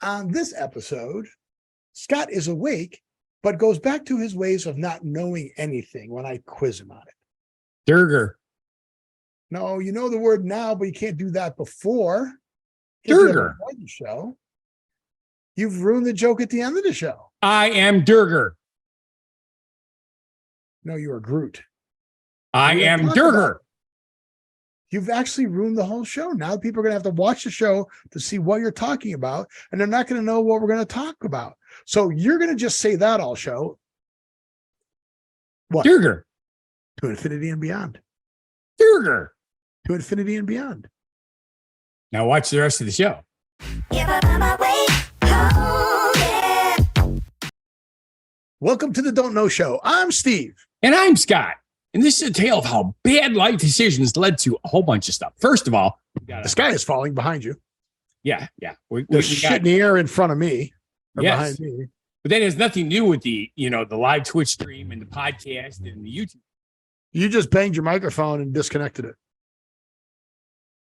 On this episode, Scott is awake, but goes back to his ways of not knowing anything when I quiz him on it. Durger. No, you know the word now, but you can't do that before. Durger. The show. You've ruined the joke at the end of the show. I am Durger. No, you are Groot. I am Durger. You've actually ruined the whole show. Now people are going to have to watch the show to see what you're talking about, and they're not going to know what we're going to talk about. So you're going to just say that all show. What? Durger. To infinity and beyond. Durger. To infinity and beyond. Now watch the rest of the show. Welcome to the Don't Know Show. I'm Steve. And I'm Scott. And this is a tale of how bad life decisions led to a whole bunch of stuff. First of all, the sky is falling behind you. Yeah. There's shit in the air in front of me. Or yes. Behind me. But that has nothing to do with the live Twitch stream and the podcast and the YouTube. You just banged your microphone and disconnected it.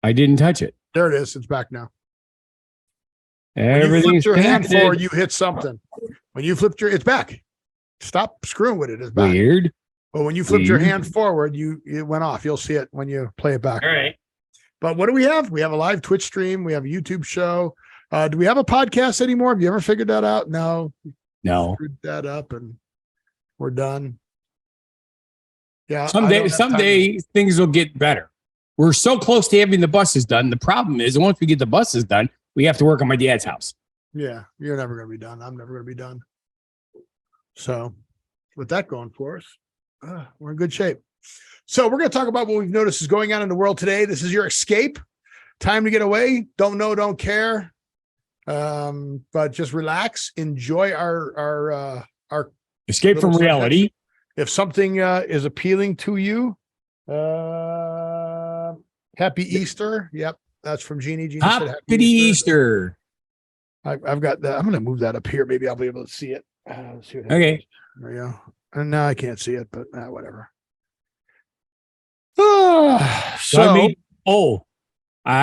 I didn't touch it. There it is. It's back now. Everything's your hand connected. forward, you hit something. When you flipped it's back. Stop screwing with it. It's back. Weird. But when you flipped your hand forward, it went off. You'll see it when you play it back. All right. But what do we have? We have a live Twitch stream. We have a YouTube show. Do we have a podcast anymore? Have you ever figured that out? No. Screwed that up and we're done. Yeah. Someday things will get better. We're so close to having the buses done. The problem is once we get the buses done, we have to work on my dad's house. Yeah. You're never going to be done. I'm never going to be done. So with that going for us, we're in good shape. So we're going to talk about what we've noticed is going on in the world today. This is your escape. Time to get away. Don't know, don't care. But just relax. Enjoy our escape from reality. Subject. If something is appealing to you, happy Easter. Yep, that's from Jeannie. Jeannie said happy Easter. I've got that. I'm going to move that up here. Maybe I'll be able to see it. See what okay. There we go. And now I can't see it, but whatever. I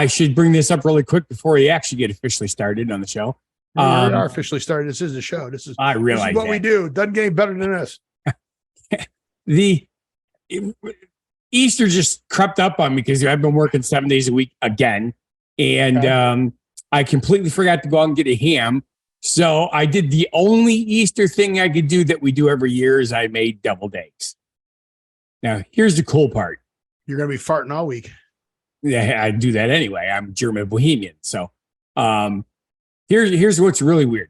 should bring this up really quick before we actually get officially started on the show. We are officially started. This is the show. This is what we do. Doesn't get any better than this. Easter just crept up on me because I've been working 7 days a week again. And I completely forgot to go out and get a ham. So I did the only Easter thing I could do that we do every year is I made deviled eggs. Now, here's the cool part. You're going to be farting all week. Yeah, I do that anyway. I'm German Bohemian. So here's what's really weird.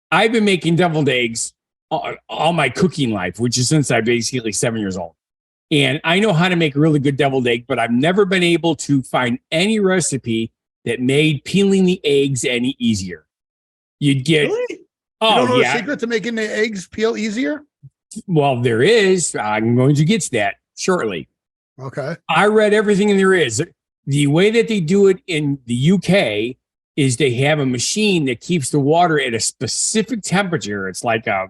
I've been making deviled eggs all my cooking life, which is since I'm basically 7 years old. And I know how to make a really good deviled egg, but I've never been able to find any recipe that made peeling the eggs any easier. You'd get... Really? You don't know the secret to making the eggs peel easier? Well, there is. I'm going to get to that shortly. Okay. I read everything there is. The way that they do it in the UK is they have a machine that keeps the water at a specific temperature. It's like a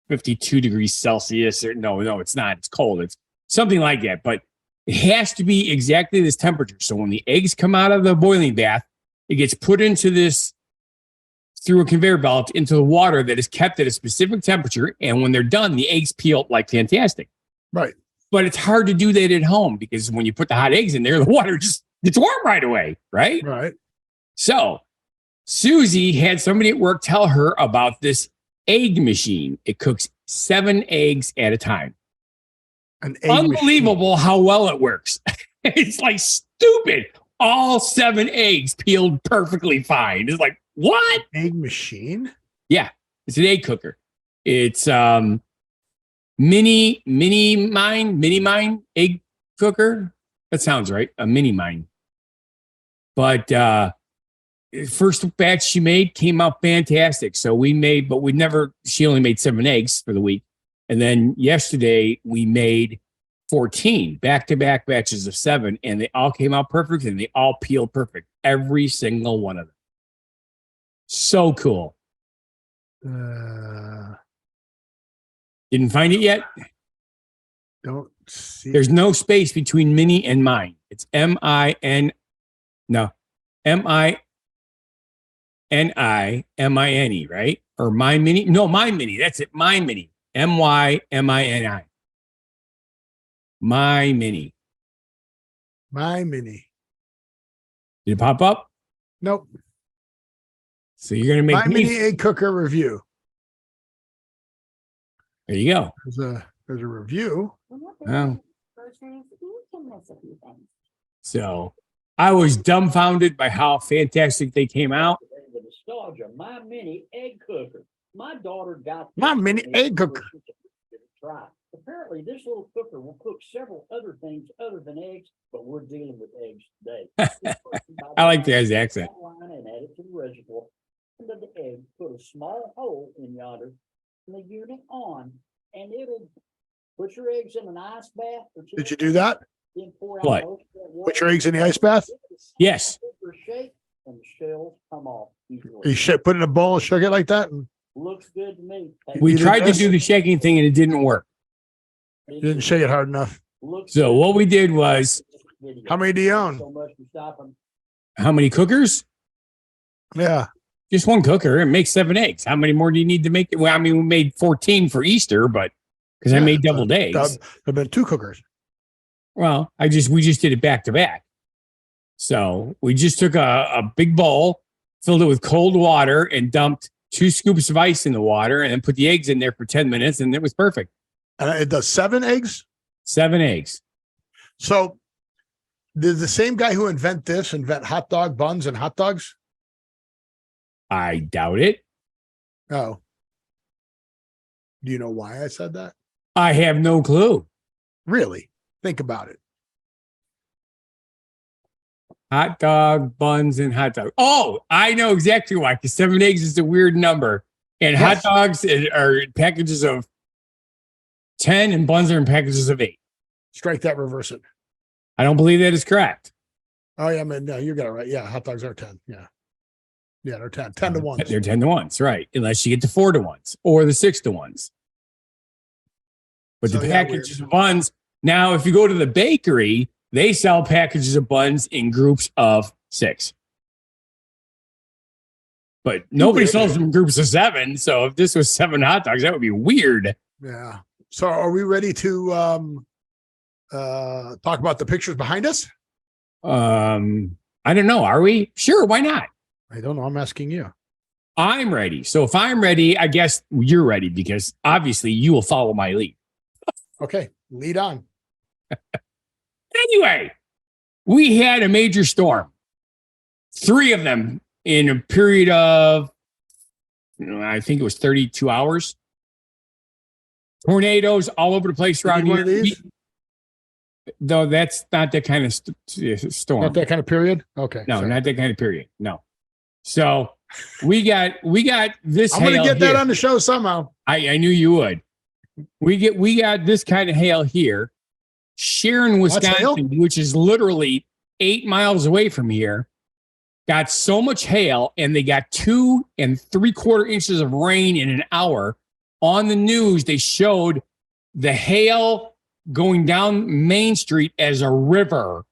52 degrees Celsius. Or no, it's not. It's cold. It's something like that. But it has to be exactly this temperature. So when the eggs come out of the boiling bath, it gets put into this through a conveyor belt into the water that is kept at a specific temperature. And when they're done, the eggs peel like fantastic. Right. But it's hard to do that at home because when you put the hot eggs in there, the water just gets warm right away. Right. Right. So Susie had somebody at work tell her about this egg machine. It cooks 7 eggs at a time. Unbelievable how well it works. It's like stupid. All 7 eggs peeled perfectly fine. It's like, what? Egg machine? Yeah, it's an egg cooker. It's mini mine egg cooker. That sounds right. A mini mine. But first batch she made came out fantastic. So she only made 7 eggs for the week. And then yesterday we made 14 back-to-back batches of 7, and they all came out perfect and they all peeled perfect. Every single one of them. So cool. Didn't find it yet? Don't see. There's no space between mini and mine. It's M-I-N. No. M-I. M-I-M-I-N-E, right? Or My Mini? No, My Mini. That's it. My Mini. M-Y-M-I-N-I. My Mini. My Mini. Did it pop up? Nope. So you're going to make My Mini egg cooker review. There you go. There's a review. Oh. So I was dumbfounded by how fantastic they came out. The nostalgia, My Mini egg cooker. My daughter got My Mini egg cooker. Try. Apparently, this little cooker will cook several other things other than eggs, but we're dealing with eggs today. I like the guy's accent. And add it to the reservoir. Into the egg, put a small hole in yonder, and the unit on, and it'll put your eggs in an ice bath. Did you do that? Then pour out What? most of that water. Put your eggs in the ice bath? Yes. Shake, and the shells come off easily. You put it in a bowl and shook it like that? And Looks good to me. We You did tried to this? do the shaking thing and it didn't work. you didn't shake it hard enough. So what we did was, How many do you own? So much for stopping. how many cookers? Yeah. Just one cooker. It makes 7 eggs. How many more do you need to make it? Well, I mean, we made 14 for Easter, but because I Yeah, made double days. There've been 2 cookers. Well, we just did it back to back. So we just took a big bowl, filled it with cold water, and dumped 2 scoops of ice in the water, and then put the eggs in there for 10 minutes, and it was perfect. And it does 7 eggs. 7 eggs. So did the same guy who invent hot dog buns and hot dogs? I doubt it. Oh. Do you know why I said that? I have no clue. Really? Think about it. Hot dog, buns, and hot dog. Oh, I know exactly why. Because 7 eggs is a weird number. And hot Yes. dogs are packages of 10 and buns are in packages of 8. Strike that, reverse it. I don't believe that is correct. Oh, yeah, man. No, you got it right. Yeah, hot dogs are 10. Yeah. Yeah, they're 10. 10 to 1. They're 10 to 1s, right? Unless you get to 4 to 1s or the 6 to 1s. But So, the yeah, packages of buns, now if you go to the bakery, they sell packages of buns in groups of 6. But nobody weird. sells them in groups of 7. So if this was 7 hot dogs, that would be weird. Yeah. So are we ready to talk about the pictures behind us? I don't know. Are we? Sure. Why not? I don't know. I'm asking you. I'm ready. So if I'm ready, I guess you're ready because obviously you will follow my lead. Okay. Lead on. Anyway, we had a major storm, 3 of them in a period of, I think it was 32 hours. Tornadoes all over the place around One of here. these? Though that's not that kind of storm. Not that kind of period? Okay. No, sorry. not that kind of period. No. So we got this. I'm going to hail get that here. on the show somehow. I knew you would. We got this kind of hail here. Sharon, Wisconsin, which is literally 8 miles away from here, got so much hail, and they got 2 3/4 inches of rain in an hour. On the news, they showed the hail going down Main Street as a river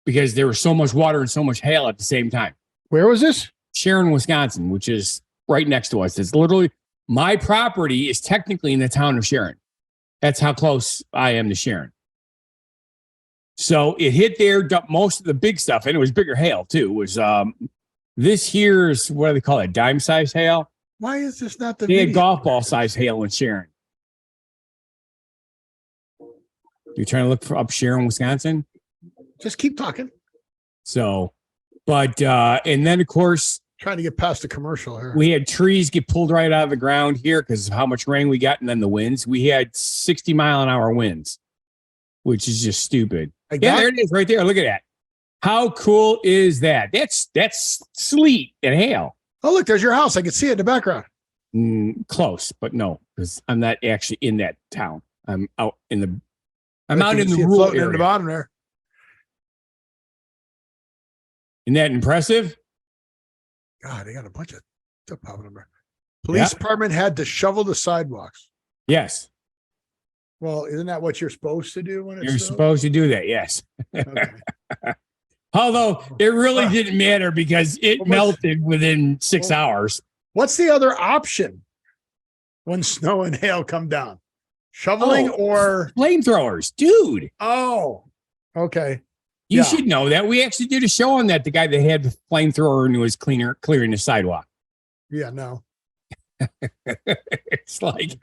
because there was so much water and so much hail at the same time. Where was this? Sharon, Wisconsin, which is right next to us. It's literally my property is technically in the town of Sharon. That's how close I am to Sharon. So it hit there, dumped most of the big stuff, and it was bigger hail too. It was this here's what do they call it? Dime size hail. Why is this not the They had video? golf ball size hail in Sharon. You're trying to look for up Sharon, Wisconsin. Just keep talking. So, but and then of course Trying to get past the commercial here. we had trees get pulled right out of the ground here because of how much rain we got, and then the winds. We had 60-mile-an-hour winds, which is just stupid. Like Yeah, that? there it is right there. Look at that. How cool is that? That's sleet and hail. Oh, look, there's your house. I can see it in the background. Close, but no, because I'm not actually in that town. I'm out in the. I'm But out you in can the see it rural floating in the area. bottom there. Isn't that impressive? God, they got a bunch of stuff popping up there. Police department had to shovel the sidewalks. Yes, Well, isn't that what you're supposed to do when it's you're supposed to do that. Yes. Okay. Although it really didn't matter because it melted within 6 hours. What's the other option when snow and hail come down? Shoveling or flamethrowers, dude. Oh, okay. You should know that. We actually did a show on that. The guy that had the flamethrower and was clearing the sidewalk. Yeah, no. It's like,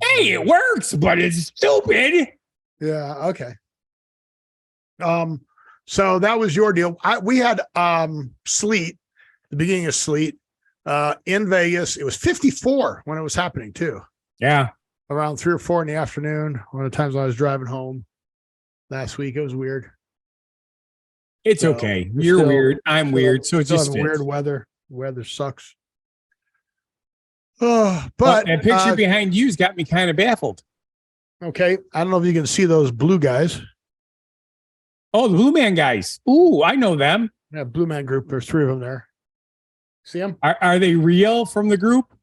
hey, it works, but it's stupid. Yeah, okay. So that was your deal. We had sleet, the beginning of sleet, in Vegas. It was 54 when it was happening too. Yeah. Around 3 or 4 in the afternoon. One of the times I was driving home last week. It was weird. It's okay. You're weird. I'm weird. So it's just weird weather. Weather sucks. But that picture behind you's got me kind of baffled. Okay. I don't know if you can see those blue guys. Oh, the Blue Man guys. Ooh, I know them. Yeah, Blue Man group. There's 3 of them there. See them? Are they real from the group?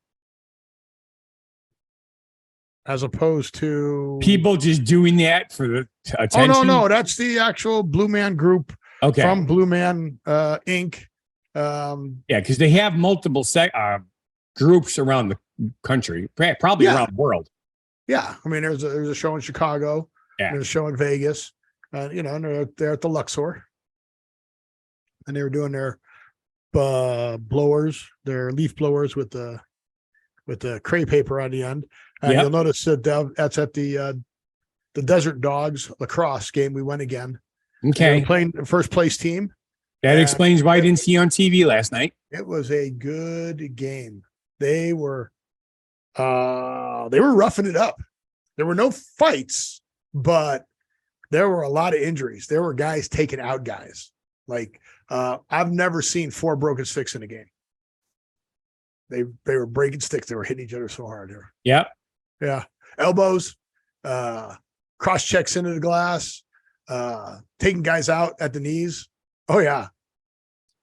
As opposed to people just doing that for the attention? Oh, no. That's the actual Blue Man group. Okay. From Blue Man Inc. Yeah, because they have multiple groups around the country, probably around the world. Yeah. I mean, there's a show in Chicago. Yeah. There's a show in Vegas. And they're at the Luxor. And they were doing their blowers, their leaf blowers with the crepe paper on the end. And you'll notice that that's at the Desert Dogs lacrosse game. We went again. Okay. Playing the first place team. That explains why I didn't see you on TV last night. It was a good game. They were roughing it up. There were no fights, but there were a lot of injuries. There were guys taking out guys. Like I've never seen 4 broken sticks in a game. They were breaking sticks. They were hitting each other so hard there. Yep. Yeah. Elbows, cross checks into the glass, taking guys out at the knees. Oh yeah.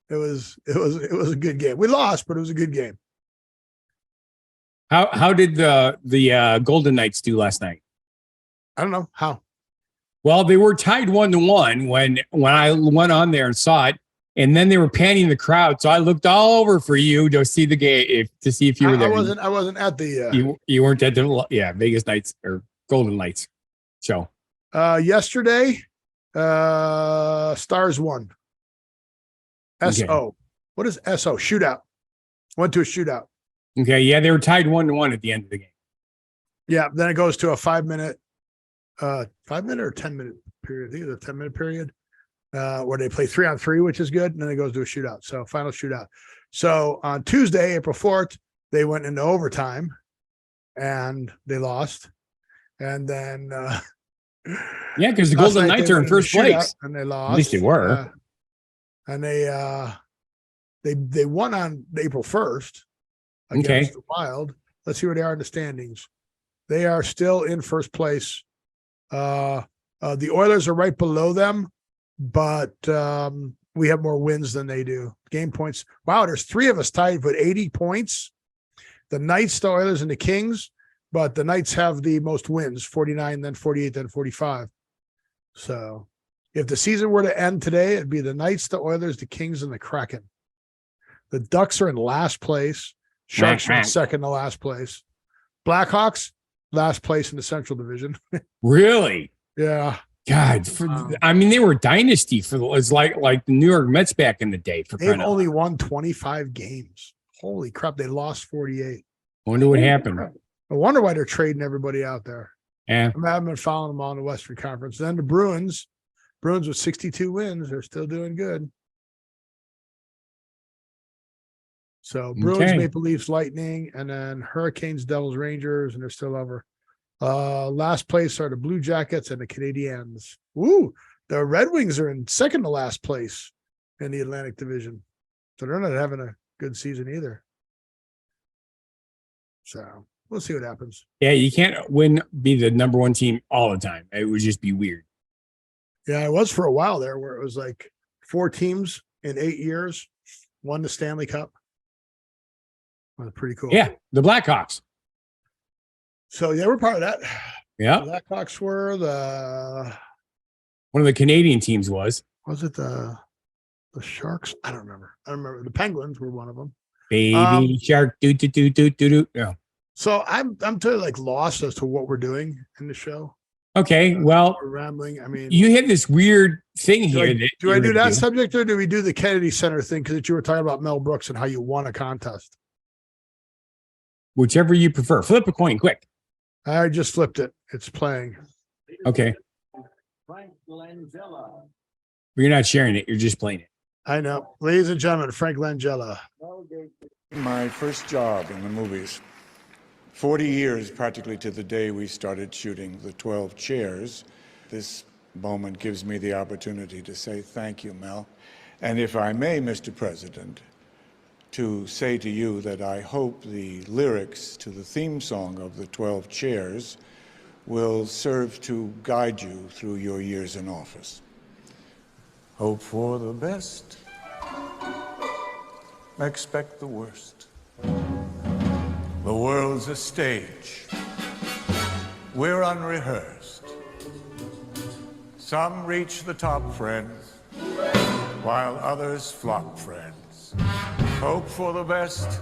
It was a good game. We lost, but it was a good game. How did the Golden Knights do last night? I don't know how. Well, they were tied 1-1 when I went on there and saw it, and then they were panning the crowd. So I looked all over for you to see the game, to see if you were there. I wasn't at the. You weren't at the Vegas Knights or Golden Knights show. Yesterday, Stars won. SO. Okay. What is SO? Shootout. Went to a shootout. Okay. Yeah, they were tied 1-1 at the end of the game. Yeah. Then it goes to a 5-minute. 5-minute or 10-minute period. I think it's a 10-minute period where they play 3-on-3, which is good. And then it goes to a shootout. So final shootout. So on Tuesday, April 4th, they went into overtime and they lost. And then, because the Golden Knights are in first place. And they lost. At least they were. And they won on April 1st against the Wild. Let's see where they are in the standings. They are still in first place. The Oilers are right below them, but we have more wins than they do. Game points. Wow, there's 3 of us tied with 80 points. The Knights, the Oilers, and the Kings, but the Knights have the most wins, 49, then 48, then 45. So if the season were to end today, it'd be the Knights, the Oilers, the Kings, and the Kraken. The Ducks are in last place. Sharks are in second to last place. Blackhawks, last place in the Central Division. Really? Yeah. God, they were dynasty it's like the New York Mets back in the day. They've only won 25 games. Holy crap! They lost 48. Wonder what happened. I wonder why they're trading everybody out there. Yeah, I haven't been following them on the Western Conference. Then the Bruins with 62 wins, they're still doing good. So Bruins, Maple Leafs, Lightning, and then Hurricanes, Devils, Rangers, and they're still over. Last place are the Blue Jackets and the Canadiens. Ooh, the Red Wings are in second to last place in the Atlantic Division. So they're not having a good season either. So we'll see what happens. Yeah, you can't be the number 1 team all the time. It would just be weird. Yeah, it was for a while there where it was like 4 teams in 8 years won the Stanley Cup. That was pretty cool. Yeah, the Blackhawks. So yeah, we're part of that. Yeah. The Blackhawks were one of the Canadian teams was. Was it the The Sharks? I don't remember. I don't remember. The Penguins were one of them. Baby shark, do do do do do do. Yeah. So I'm totally like lost as to what we're doing in the show. Okay, well, We're rambling. I mean, you have this weird thing do here. I, that do I you're do gonna that subject or do we do the Kennedy Center thing? Because you were talking about Mel Brooks and how you won a contest. Whichever you prefer. Flip a coin, quick. I just flipped it. It's playing. Okay. Frank Langella. You're not sharing it. You're just playing it. I know. Ladies and gentlemen, Frank Langella. My first job in the movies. 40 years practically to the day we started shooting The 12 Chairs. This moment gives me the opportunity to say thank you, Mel. And if I may, Mr. President, to say to you that I hope the lyrics to the theme song of The 12 Chairs will serve to guide you through your years in office. Hope for the best, expect the worst. The world's a stage, we're unrehearsed. Some reach the top, friends, while others flop, friends. Hope for the best,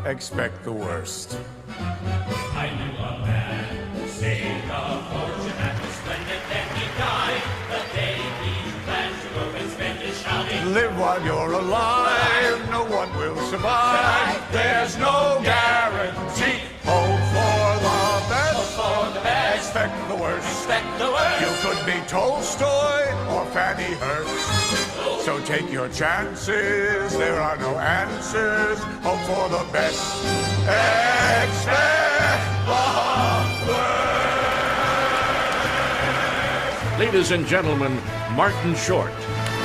expect the worst. I knew a man who saved a fortune and was splendid, then he died the day he planned to go and spend it shouting. Live while you're alive, no one will survive. There's no guarantee. Hope for the best, For the best, expect the worst. expect the worst. You could be Tolstoy or Fanny Hurst. So take your chances, there are no answers. Hope for the best, expect the worst. Ladies and gentlemen, Martin Short.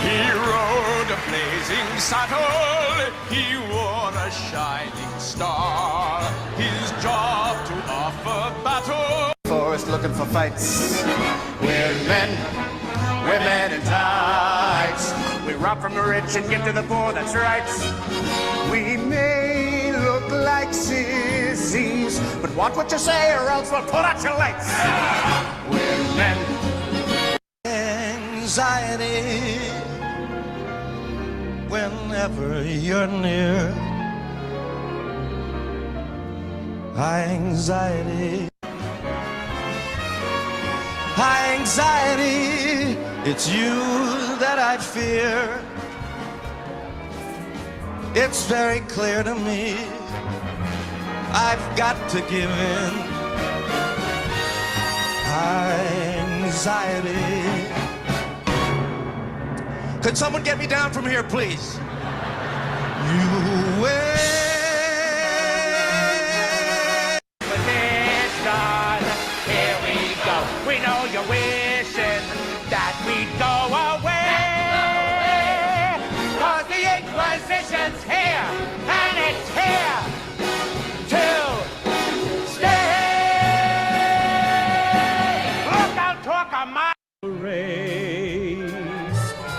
He rode a blazing saddle, he wore a shining star. His job to offer battle. Forest looking for fights. We're men in tights. We rob from the rich and give to the poor, that's right. We may look like sissies, but watch what you say or else we'll put out your lights. We're men. Anxiety whenever you're near. Anxiety. Anxiety, it's you that I fear. It's very clear to me I've got to give in. Anxiety. Could someone get me down from here, please? You will. Here we go. We know you're wishing that we'd go away. Cause the Inquisition's here, and it's here to stay. Look out, talk a mile. Race,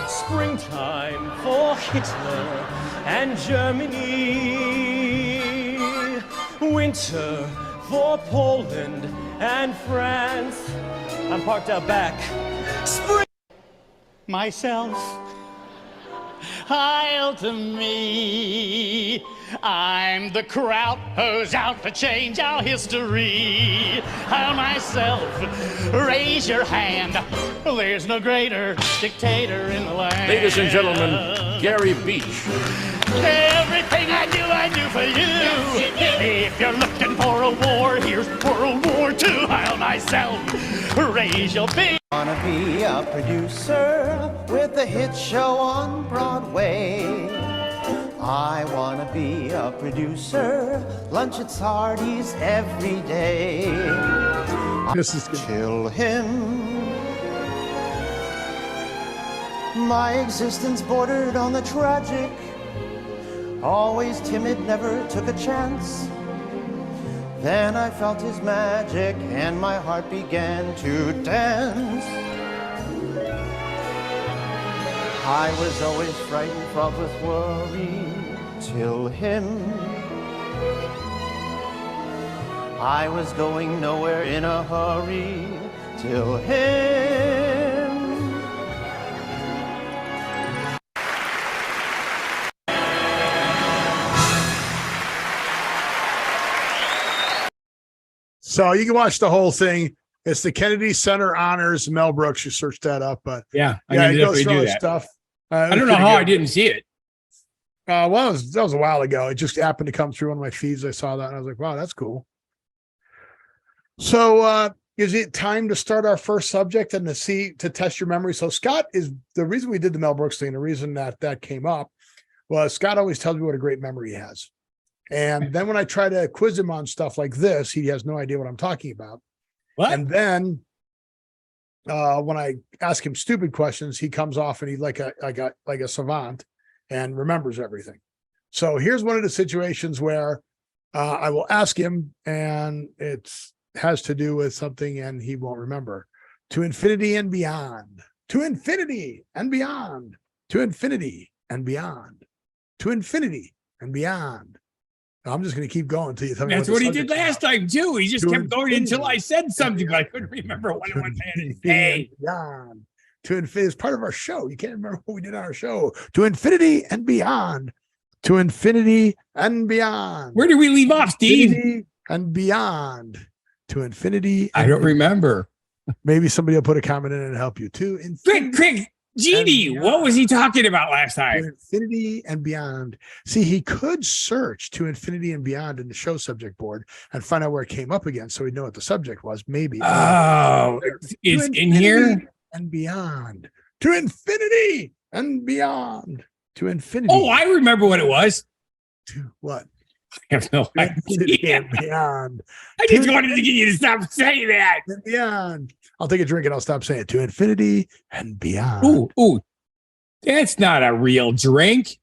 springtime for Hitler and Germany, winter for Poland and France. I'm parked out back. Spring myself, hail to me. I'm the crowd who's out to change our history. Hail myself, raise your hand. There's no greater dictator in the land. Ladies and gentlemen, Gary Beach. Everything I do for you. If you're looking for a war, here's World War II. Hail myself, raise your big. Wanna be a producer with a hit show on Broadway. I wanna be a producer, lunch at Hardee's every day. This is good. Kill him. My existence bordered on the tragic. Always timid, never took a chance. Then I felt his magic and my heart began to dance. I was always frightened, fraught with worry, till him. I was going nowhere in a hurry, till him. So you can watch the whole thing. It's the Kennedy Center Honors Mel Brooks. You search that up, but Yeah, yeah, I it goes goes through all do the that. stuff. I don't know how I didn't see it. Well, that was a while ago. It just happened to come through one of my feeds. I saw that and I was like, wow, that's cool. So is it time to start our first subject and to test your memory? So Scott is the reason we did the Mel Brooks thing. The reason that came up was Scott always tells me what a great memory he has. And then when I try to quiz him on stuff like this, he has no idea what I'm talking about. What? And then when I ask him stupid questions, he comes off and he's like a savant and remembers everything. So here's one of the situations where I will ask him and it has to do with something and he won't remember. To infinity and beyond. To infinity and beyond. To infinity and beyond. To infinity and beyond. I'm just going to keep going until you tell me. That's what he did last time too. He just kept going until I said something, but I couldn't remember what it was. Hey, beyond. To infinity is part of our show. You can't remember what we did on our show. To infinity and beyond. To infinity and beyond. Where did we leave off, Steve? Infinity and beyond. To infinity. I don't remember. Maybe somebody will put a comment in and help you. To infinity. Craig, Genie, what was he talking about last time? To infinity and beyond. See, he could search to infinity and beyond in the show subject board and find out where it came up again, so he'd know what the subject was. Maybe. Oh, it's in here and beyond. To infinity and beyond. To infinity. Oh, I remember what it was. To what? I have no idea. And beyond. I just wanted to get you to stop saying that. And beyond. I'll take a drink and I'll stop saying it. To infinity and beyond. Ooh, that's not a real drink.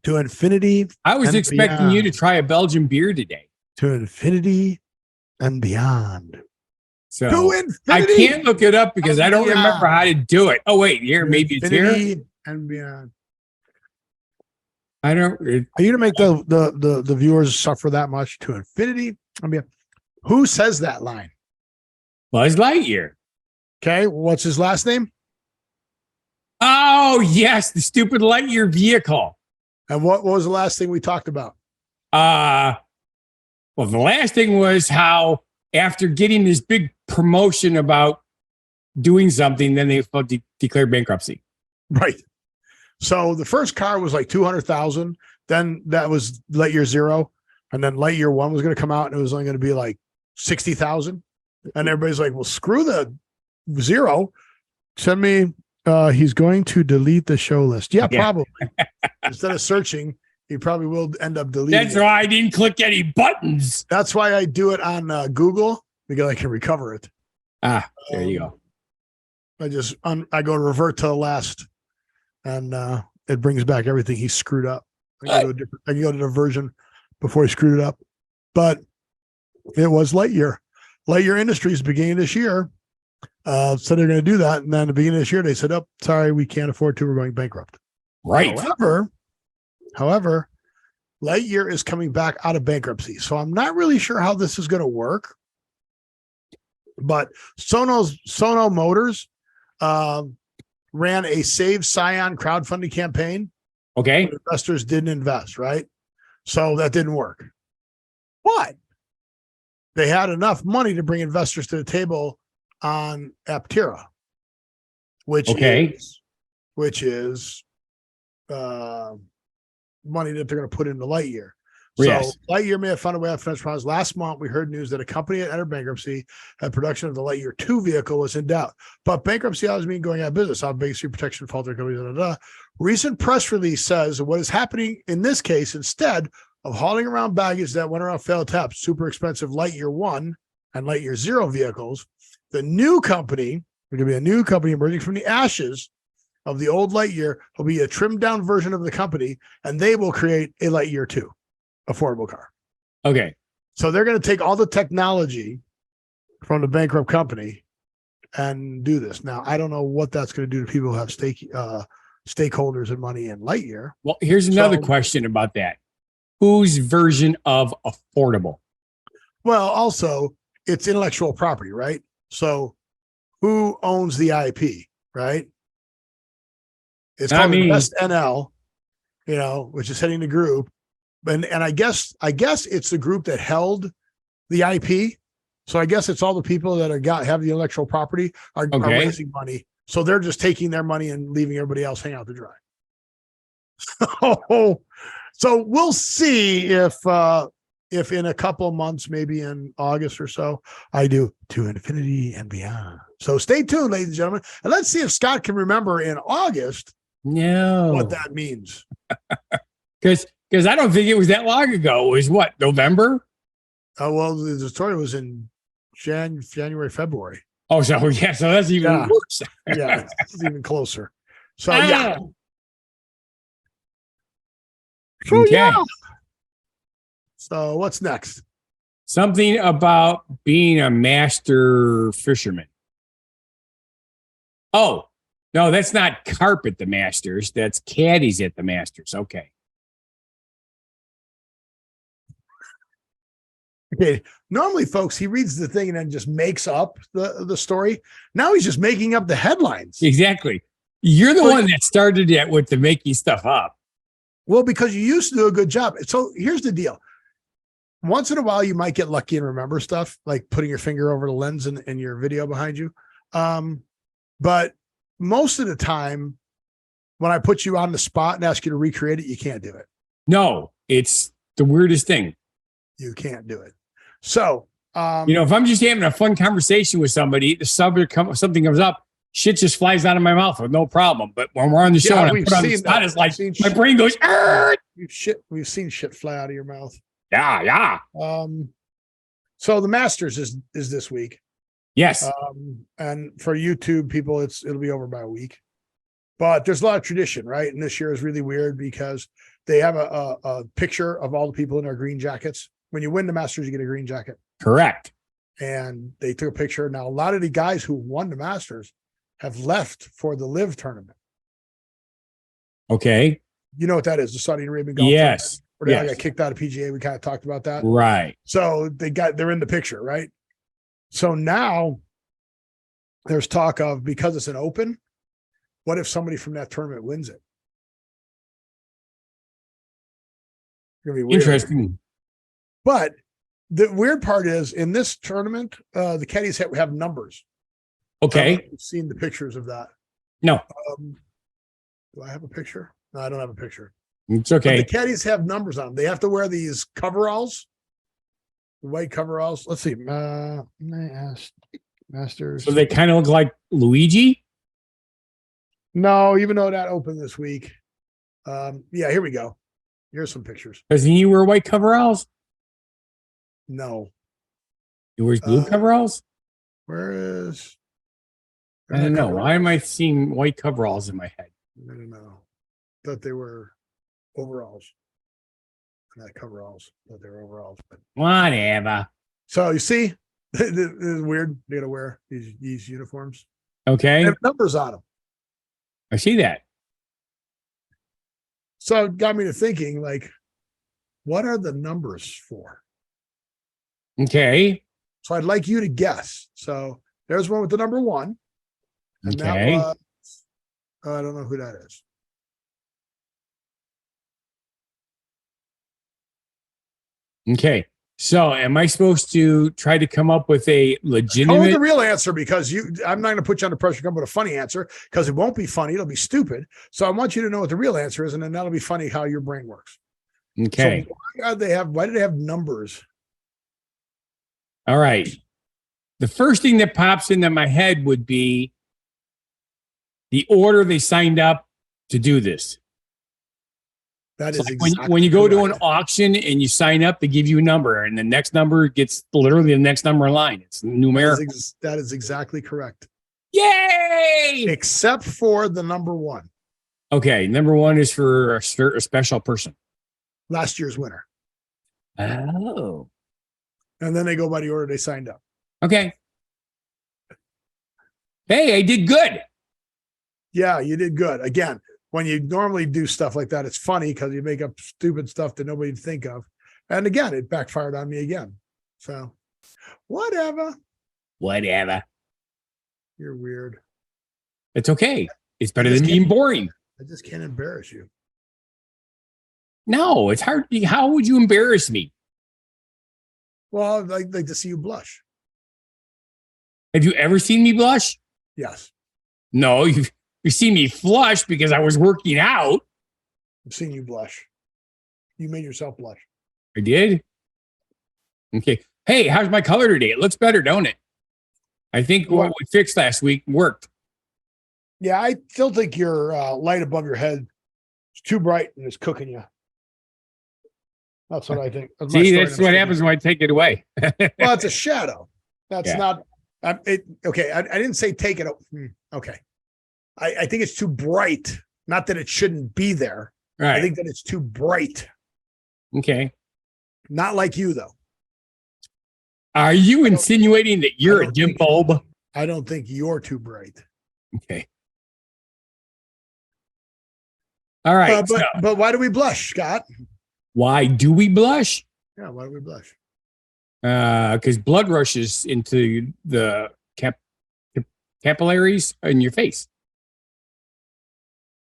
To infinity. I was expecting you to try a Belgian beer today. To infinity and beyond. So to infinity. I can't look it up because I don't remember how to do it. Oh wait, here, maybe it's here. And beyond. I don't. Are you gonna make the viewers suffer that much? To infinity? I mean, who says that line? Buzz Lightyear. Okay, what's his last name? Oh yes, the stupid Lightyear vehicle. And what was the last thing we talked about? Well, the last thing was how after getting this big promotion about doing something, then they declared bankruptcy. Right. So the first car was like 200,000. Then that was Lightyear 0. And then Lightyear 1 was going to come out and it was only going to be like 60,000. And everybody's like, well, screw the 0. Send me, he's going to delete the show list. Yeah, probably. Instead of searching, he probably will end up deleting That's why I didn't click any buttons. That's why I do it on Google because I can recover it. Ah, there you go. I go to revert to the last. And it brings back everything he screwed up. I can go to the version before he screwed it up. But it was Lightyear. Lightyear Industries beginning of this year said they're going to do that. And then at the beginning of this year, they said, oh, sorry, we can't afford to. We're going bankrupt. Right. However, Lightyear is coming back out of bankruptcy. So I'm not really sure how this is going to work. But Sono Motors ran a Save Scion crowdfunding campaign. Okay. Investors didn't invest, right? So that didn't work. But they had enough money to bring investors to the table on Aptera, which is money that they're going to put into Lightyear. So Lightyear may have found a way out of financial problems. Last month, we heard news that a company that entered bankruptcy and production of the Lightyear 2 vehicle was in doubt. But bankruptcy always means going out of business. Bankruptcy protection falter companies. Recent press release says what is happening in this case, instead of hauling around baggage that went around failed taps, super expensive Lightyear 1 and Lightyear 0 vehicles, the new company, there's going to be a new company emerging from the ashes of the old Lightyear, will be a trimmed down version of the company, and they will create a Lightyear 2. Affordable car. Okay. So they're going to take all the technology from the bankrupt company and do this. Now, I don't know what that's going to do to people who have stakeholders and money in Lightyear. Well, here's another question about that. Whose version of affordable? Well, also, it's intellectual property, right? So who owns the IP, right? It's called Invest NL, which is heading the group. And I guess it's the group that held the IP So I guess it's all the people that have the intellectual property are raising money. So they're just taking their money and leaving everybody else hang out to dry. So we'll see if in a couple of months, maybe in August or so, I do To Infinity and Beyond. So stay tuned, ladies and gentlemen, and let's see if Scott can remember in August what that means. Because I don't think it was that long ago. It was what, November? Well, the story was in January, February. Oh, so that's even worse. Yeah, it's even closer. So yeah. So, okay. yeah. So what's next? Something about being a master fisherman. Oh, no, that's not carp at the Masters. That's caddies at the Masters. Okay. Okay. Normally, folks, he reads the thing and then just makes up the story. Now he's just making up the headlines. Exactly. You're the one that started it with the making stuff up. Well, because you used to do a good job. So here's the deal. Once in a while, you might get lucky and remember stuff, like putting your finger over the lens in your video behind you. But most of the time, when I put you on the spot and ask you to recreate it, you can't do it. No, it's the weirdest thing. You can't do it. So, if I'm just having a fun conversation with somebody, the subject something comes up, shit just flies out of my mouth with no problem. But when we're on the show and I put on the spot, it's like my brain goes, we've seen shit fly out of your mouth. Yeah. So the Masters is this week. Yes. And for YouTube people, it'll be over by a week. But there's a lot of tradition, right? And this year is really weird because they have a picture of all the people in their green jackets. When you win the Masters, you get a green jacket. Correct. And they took a picture. Now, a lot of the guys who won the Masters have left for the Live tournament. Okay. You know what that is? The Saudi Arabian Golf Yes. Where they got kicked out of PGA. We kind of talked about that. Right. So they're in the picture, right? So now there's talk of, because it's an open, what if somebody from that tournament wins it? It's gonna be weird. Interesting. But the weird part is, in this tournament, the caddies have numbers. Okay. I've seen the pictures of that. No. Do I have a picture? No, I don't have a picture. It's okay. But the caddies have numbers on them. They have to wear these coveralls, white coveralls. Let's see. Masters. So they kind of look like Luigi? No, even though that opened this week. Yeah, here we go. Here's some pictures. Doesn't he wear white coveralls? No. He wears blue coveralls? Where is... I don't know. Why am I seeing white coveralls in my head? I don't know. Thought they were overalls. Not coveralls. Thought they were overalls. But whatever. So you see, it's weird. They gotta wear these uniforms. Okay. They have numbers on them. I see that. So it got me to thinking, like, what are the numbers for? Okay. So I'd like you to guess. So there's one with the number 1. And okay. That was, I don't know who that is. Okay. So am I supposed to try to come up with a legitimate... Come with the real answer, because I'm not going to put you under pressure to come up with a funny answer, because it won't be funny. It'll be stupid. So I want you to know what the real answer is, and then that'll be funny how your brain works. Okay. So why do they have numbers? All right. The first thing that pops into my head would be the order they signed up to do this. That is like exactly when you go to an correct. auction and you sign up, they give you a number, and the next number gets literally the next number in line. It's numerical. That is exactly correct. Yay! Except for the number 1. Okay, number 1 is for a special person. Last year's winner. Oh. And then they go by the order they signed up. Okay. Hey, I did good. Yeah, you did good. Again, when you normally do stuff like that, it's funny because you make up stupid stuff that nobody'd think of. And again, it backfired on me again. So whatever. You're weird. It's okay. It's better than being boring. I just can't embarrass you. No, it's hard. How would you embarrass me? Well, I'd like to see you blush. Have you ever seen me blush? Yes. No, you've seen me flush because I was working out. I've seen you blush. You made yourself blush. I did. Okay. Hey, how's my color today? It looks better, don't it? I think what we fixed last week worked. Yeah, I still think your light above your head is too bright and it's cooking you. That's what I think. See, that's what happens when I take it away. Well, it's a shadow. That's Yeah. not. Okay, I didn't say take it. Okay, I think it's too bright. Not that it shouldn't be there. Right. I think that it's too bright. Okay. Not like you though. Are you insinuating that you're a dim bulb? I don't think you're too bright. Okay. All right. But why do we blush, Scott? Why do we blush? Yeah, why do we blush? Because blood rushes into the capillaries in your face.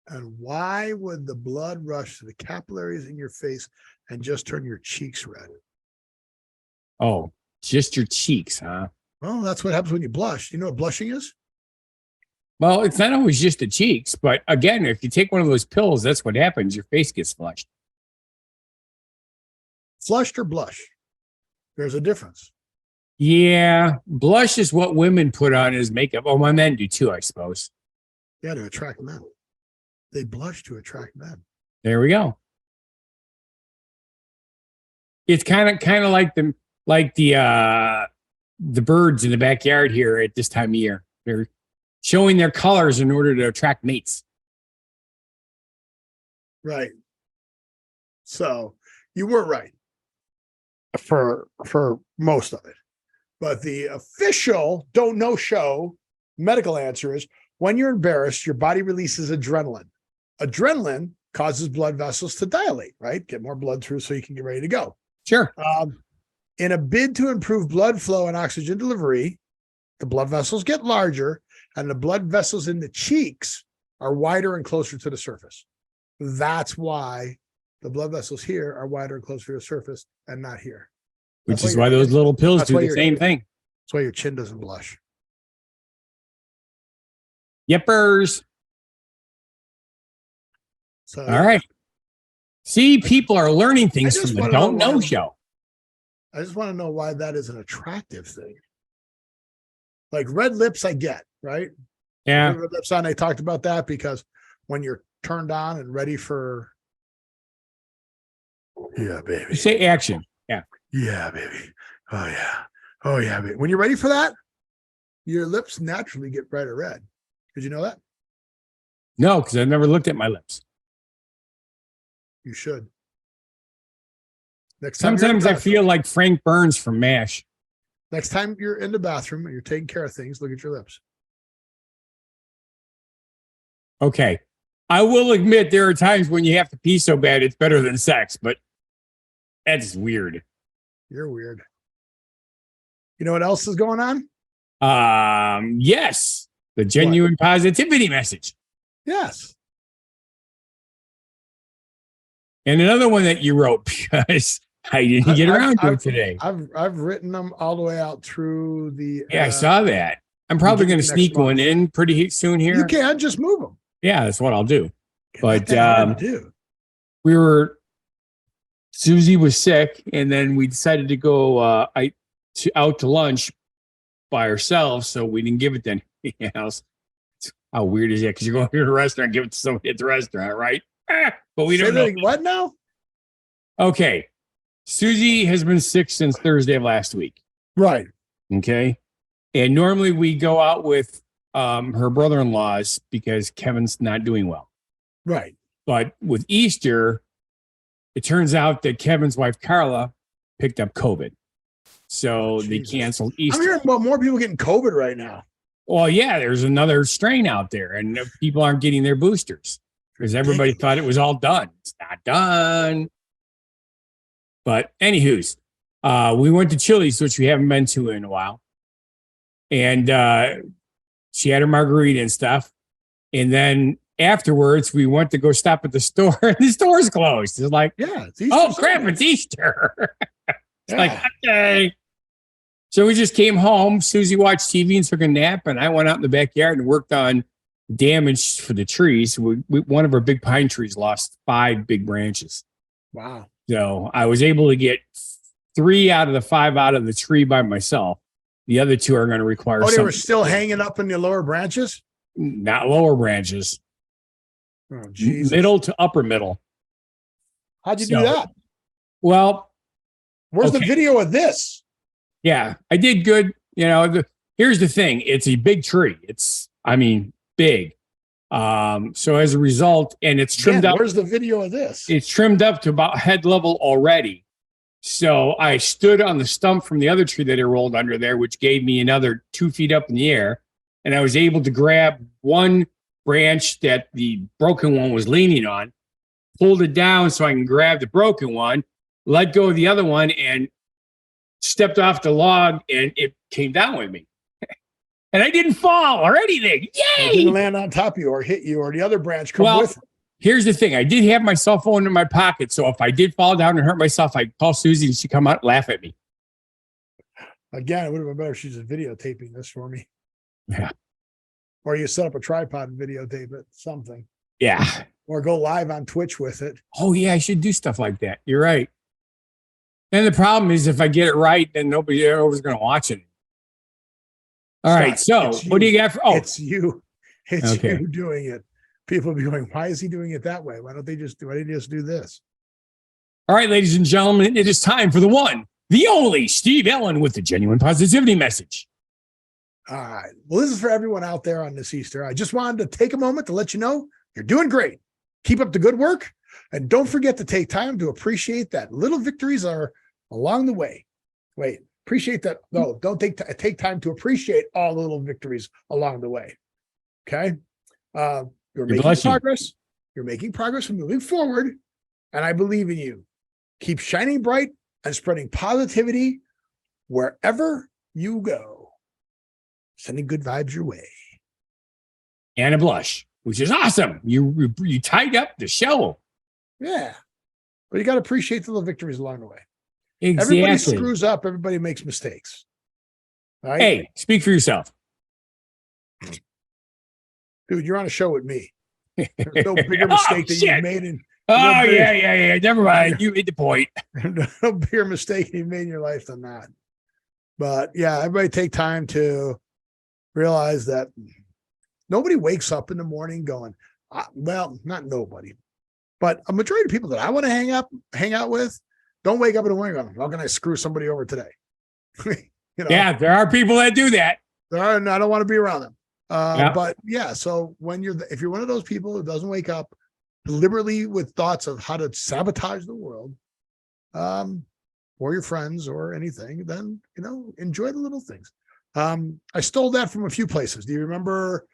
And why would the blood rush to the capillaries in your face and just turn your cheeks red? Oh, just your cheeks, huh? Well, that's what happens when you blush. You know what blushing is? Well, it's not always just the cheeks, but again, if you take one of those pills, that's what happens. Your face gets flushed. Flushed or blush? There's a difference. Yeah, blush is what women put on as makeup. Oh, my men do too, I suppose. Yeah, to attract men. They blush to attract men. There we go. It's kind of like the birds in the backyard here at this time of year. They're showing their colors in order to attract mates. Right. So you were right for most of it. But the official don't know show medical answer is when you're embarrassed, your body releases adrenaline. Adrenaline causes blood vessels to dilate, right? Get more blood through so you can get ready to go. Sure. In a bid to improve blood flow and oxygen delivery, the blood vessels get larger and the blood vessels in the cheeks are wider and closer to the surface. That's why the blood vessels here are wider and closer to the surface and not here. Which is why those little pills that's do why the your- same thing. That's why your chin doesn't blush. Yippers. So, All right. See, people are learning things just from the wanna Don't know Know why- show. I just want to know why that is an attractive thing. Like red lips, I get, right? Yeah. Red lips on, they talked about that because when you're turned on and ready for, yeah, baby. You say action. Yeah. Yeah, baby. Oh, yeah. Oh, yeah, baby. When you're ready for that, your lips naturally get brighter red. Did you know that? No, because I've never looked at my lips. You should. Next time you're in Sometimes the I bathroom- feel like Frank Burns from MASH. Next time you're in the bathroom and you're taking care of things, look at your lips. Okay. I will admit there are times when you have to pee so bad it's better than sex, but that's weird. You're weird. You know what else is going on? Yes. The genuine positivity message. Yes. And another one that you wrote because I didn't get around to it today. I've written them all the way out through the. Yeah, I saw that. I'm probably going to next sneak one month. in pretty soon here. You can just move them. Yeah, that's what I'll do. But do. Susie was sick, and then we decided to go out to lunch by ourselves, so we didn't give it to anybody else. How weird is that? Because you're going to a restaurant, give it to somebody at the restaurant, right? But we Say don't that know. again. What now? Okay. Susie has been sick since Thursday of last week. Right. Okay. And normally we go out with her brother-in-law's because Kevin's not doing well. Right. But with Easter, it turns out that Kevin's wife, Carla, picked up COVID. So they Jesus. canceled I'm Easter. hearing about more people getting COVID right now. Well, yeah, there's another strain out there, and people aren't getting their boosters because everybody thought it was all done. It's not done. But anywho's, we went to Chili's, which we haven't been to in a while. And she had her margarita and stuff. And then afterwards, we went to go stop at the store, and the store's closed. It's like, yeah, it's Easter oh, crap, Sunday. it's Easter. It's Yeah. like, okay. So we just came home. Susie watched TV and took a nap, and I went out in the backyard and worked on damage for the trees. One of our big pine trees lost 5 big branches. Wow. So I was able to get 3 out of the 5 out of the tree by myself. The other 2 are going to require. Oh, they were still hanging up in the lower branches? Not lower branches. Oh, Jesus. Middle to upper middle. How'd you do that? Well, where's the video of this? Yeah, I did good. You know, here's the thing. It's a big tree. It's, big. So as a result, and it's trimmed up. Where's the video of this? It's trimmed up to about head level already. So I stood on the stump from the other tree that I rolled under there, which gave me another 2 feet up in the air. And I was able to grab one branch that the broken one was leaning on, pulled it down so I can grab the broken one, let go of the other one, and stepped off the log, and it came down with me. And I didn't fall or anything. Yay! It didn't land on top of you or hit you or the other branch come with it. Here's the thing. I did have my cell phone in my pocket, so if I did fall down and hurt myself, I'd call Susie and she'd come out and laugh at me. Again, it would have been better if she's videotaping this for me. Yeah. Or you set up a tripod and videotape it, something. Yeah. Or go live on Twitch with it. Oh, yeah, I should do stuff like that. You're right. And the problem is if I get it right, then nobody ever is going to watch it. All right, so what do you got for? Oh, it's you. It's you doing it. People will be going, why is he doing it that way? Why didn't they just do this? All right, ladies and gentlemen, it is time for the one, the only Steve Ellen with the genuine positivity message. All right. Well, this is for everyone out there on this Easter. I just wanted to take a moment to let you know you're doing great. Keep up the good work. And don't forget to take time to appreciate that little victories are along the way. Wait, appreciate that. No, don't take time to appreciate all the little victories along the way. Okay. You're making progress. You're making progress and moving forward. And I believe in you. Keep shining bright and spreading positivity wherever you go. Sending good vibes your way. And a blush, which is awesome. You tied up the show. Yeah. But you got to appreciate the little victories along the way. Exactly. Everybody screws up. Everybody makes mistakes. Right? Hey, speak for yourself. Dude, you're on a show with me. There's no bigger mistake that you've made. Yeah. Never mind. You made the point. No bigger mistake you've made in your life than that. But yeah, everybody take time to realize that nobody wakes up in the morning going, well, not nobody, but a majority of people that I want to hang out with don't wake up in the morning going, how can I screw somebody over today? Yeah, there are people that do that. There are, and I don't want to be around them. But yeah, so if you're one of those people who doesn't wake up deliberately with thoughts of how to sabotage the world, or your friends or anything, then, enjoy the little things. I stole that from a few places. Do you remember?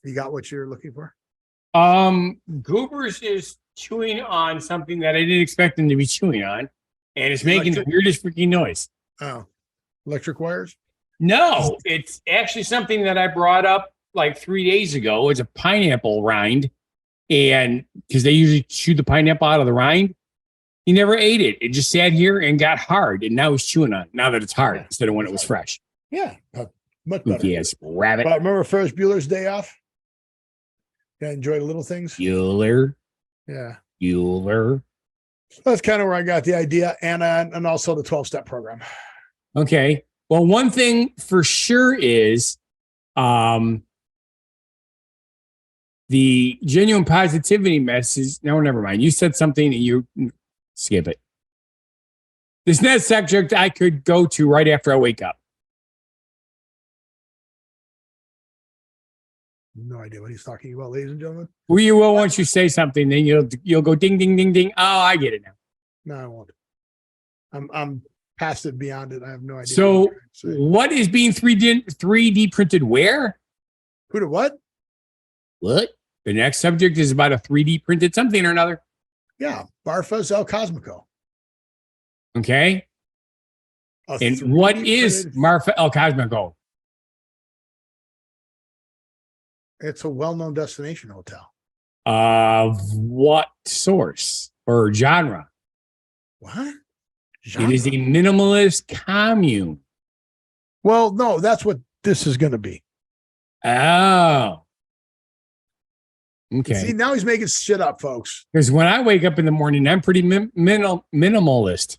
You got what you're looking for? Goobers is chewing on something that I didn't expect him to be chewing on, and it's making the weirdest freaking noise. Oh, electric wires? No, it's actually something that I brought up like 3 days ago. It's a pineapple rind, and because they usually chew the pineapple out of the rind, he never ate it. It just sat here and got hard, and now he's chewing on it. Now that it's hard instead of when it was fresh. Yeah, much better. Yes, rabbit. But remember Ferris Bueller's Day Off? Yeah, enjoy the little things. Bueller. Yeah. Bueller. That's kind of where I got the idea, and also the 12-step program. Okay. Well, one thing for sure is the genuine positivity message. No, never mind. You said something and you skip it. This next subject I could go to right after I wake up. No idea what he's talking about, ladies and gentlemen. Well, you will once you say something, then you'll go ding, ding, ding, ding. Oh, I get it now. No, I won't. I'm past it, beyond it. I have no idea. So, what is being 3D printed where? Who to what? What? The next subject is about a 3D printed something or another. Yeah, Marfa El Cosmico. Okay. And what is Marfa El Cosmico? It's a well-known destination hotel. Of what source or genre? What? It is a minimalist commune. Well, no, that's what this is going to be. Oh. Okay. See, now he's making shit up, folks. Because when I wake up in the morning, I'm pretty minimalist.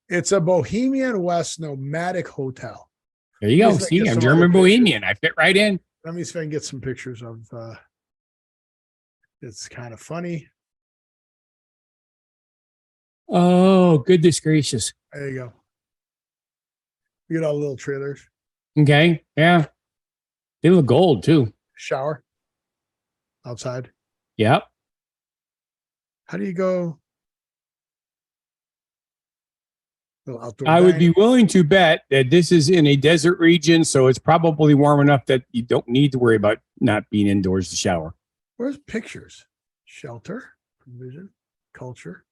It's a Bohemian West nomadic hotel. There you go. Let me See, get I'm some German other Bohemian. I fit right in. Let me see if I can get some pictures of it's kind of funny. Oh, goodness gracious. There you go. You get all the little trailers. Okay. Yeah. They look gold too. Shower outside. Yep. How do you go? Little outdoor I would be dining. willing to bet that this is in a desert region, so it's probably warm enough that you don't need to worry about not being indoors to shower. Where's pictures? Shelter, provision, culture.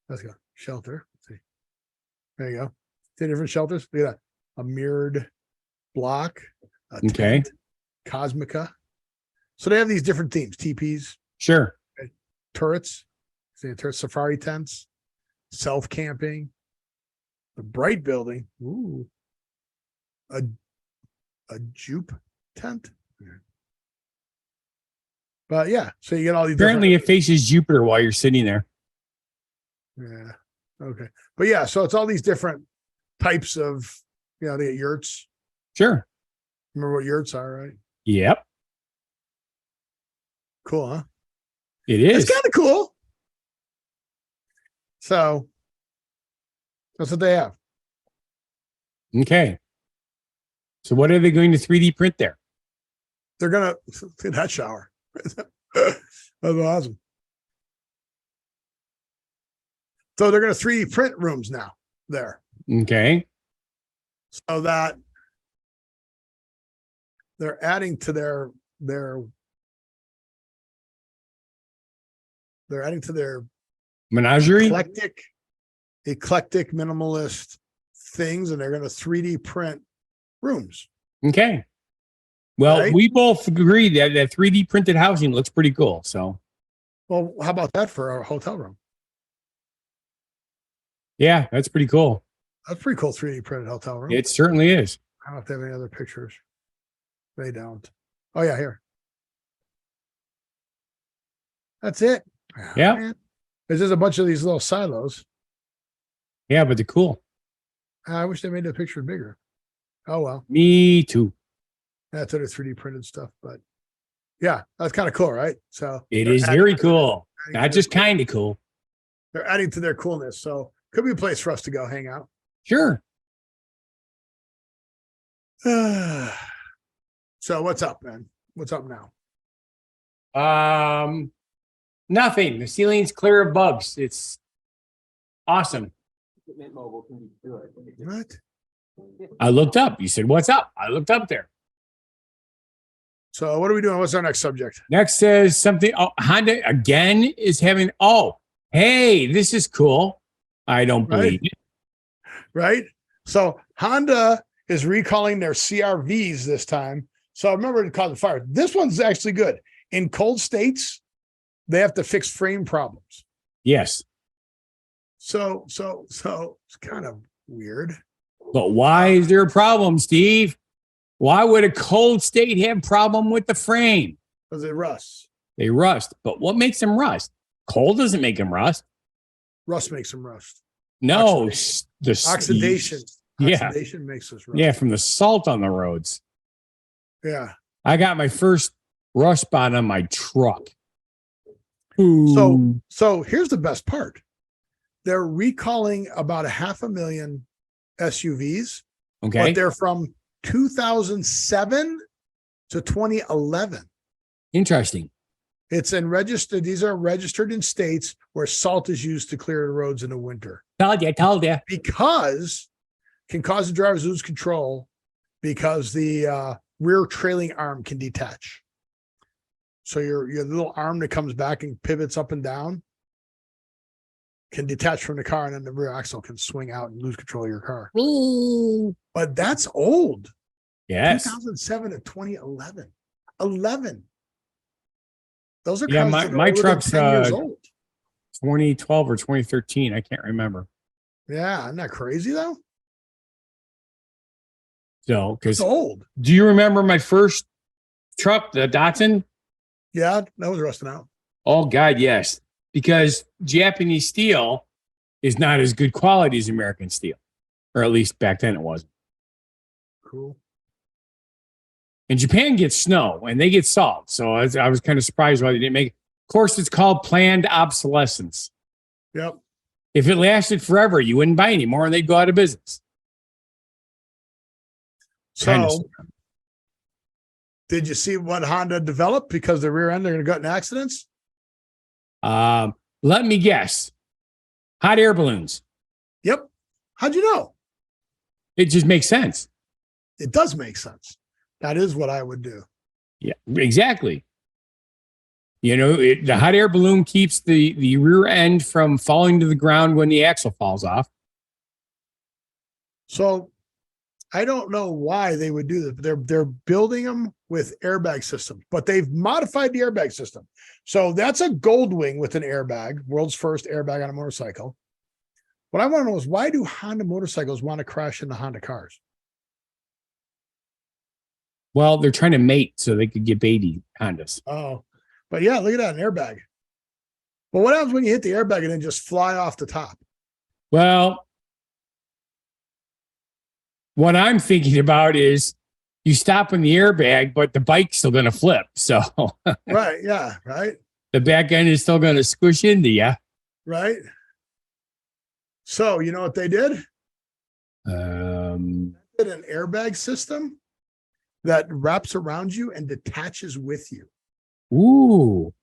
Let's go. Shelter. Let's see. There you go. See different shelters. Look at that. A mirrored block. A Okay. tent, Cosmica. So they have these different themes. TPs, Sure. turrets. See turret safari tents, self camping, the bright building. Ooh. A jupe tent. But yeah, so you get all these Apparently, it faces Jupiter while you're sitting there. yeah. Okay. But yeah, so it's all these different types of, they get yurts. Sure. Remember what yurts are, right? Yep. Cool, huh? It is. It's kind of cool. So that's what they have. Okay. So, what are they going to 3D print there? They're gonna in that shower. That's awesome. So they're gonna 3D print rooms now there. Okay. So that they're adding to their Menagerie. eclectic minimalist things, and they're going to 3D print rooms. Okay. Well, Right? we both agree that 3D printed housing looks pretty cool. So, Well, how about that for our hotel room? yeah, that's pretty cool. That's pretty cool. 3D printed hotel room. It certainly is. I don't know if they have any other pictures. They don't. Oh yeah, here. That's it. Yeah. Man. There's just a bunch of these little silos. Yeah, but they're cool. I wish they made the picture bigger. Oh well. Me too. That's other 3D printed stuff, but yeah, that's kind of cool, right? So It they're is adding very to cool. their- Not just kind of cool. they're adding to their coolness. So could be a place for us to go hang out. Sure. So what's up, man? What's up now? Nothing. The ceiling's clear of bugs. It's awesome. What? I looked up. You said, "What's up?" I looked up there. So what are we doing? What's our next subject? Next says something. Oh, Honda again is having. Oh, hey, this is cool. I don't believe it. Right? So Honda is recalling their CRVs this time. So I remember it caused a fire. This one's actually good. In cold states, they have to fix frame problems. Yes, So it's kind of weird. but why is there a problem, Steve? Why would a cold state have problem with the frame? Because it rusts. They rust. But what makes them rust? Cold doesn't make them rust. Rust makes them rust. No, Oxidation. Yeah. Oxidation makes us rust. Yeah, from the salt on the roads. Yeah. I got my first rust spot on my truck. So here's the best part. They're recalling about 500,000 SUVs, Okay. but they're from 2007 to 2011. Interesting. It's in registered. These are registered in states where salt is used to clear the roads in the winter Told you. because can cause the drivers to lose control because the rear trailing arm can detach. So your little arm that comes back and pivots up and down can detach from the car, and then the rear axle can swing out and lose control of your car. But that's old. Yes. 2007 to 2011. 11. Those are Yeah, cars my that are older than truck's, 10 years old. 2012 or 2013. I can't remember. Yeah, isn't that crazy though? So, It's because old. do you remember my first truck, the Datsun? Yeah, that was rusting out. Oh, God, yes. Because Japanese steel is not as good quality as American steel, or at least back then it wasn't. Cool. And Japan gets snow and they get salt. So I was kind of surprised why they didn't make it. Of course, it's called planned obsolescence. Yep. If it lasted forever, you wouldn't buy anymore and they'd go out of business. Kind of So, did you see what Honda developed because the rear end they're going to get in accidents? Let me guess. Hot air balloons. Yep. How'd you know? It just makes sense. It does make sense. That is what I would do. Yeah, exactly. You know, the hot air balloon keeps the rear end from falling to the ground when the axle falls off. So I don't know why they would do that. They're building them with airbag systems, but they've modified the airbag system. So that's a Goldwing with an airbag, world's first airbag on a motorcycle. What I want to know is why do Honda motorcycles want to crash into Honda cars? Well, they're trying to mate so they could get baby Hondas. Oh, but yeah, look at that, an airbag. But what happens when you hit the airbag and then just fly off the top? Well, what I'm thinking about is you stop in the airbag, but the bike's still going to flip. So Right. Yeah. Right. the back end is still going to squish into you. Right. So you know what they did? Did an airbag system that wraps around you and detaches with you. Ooh.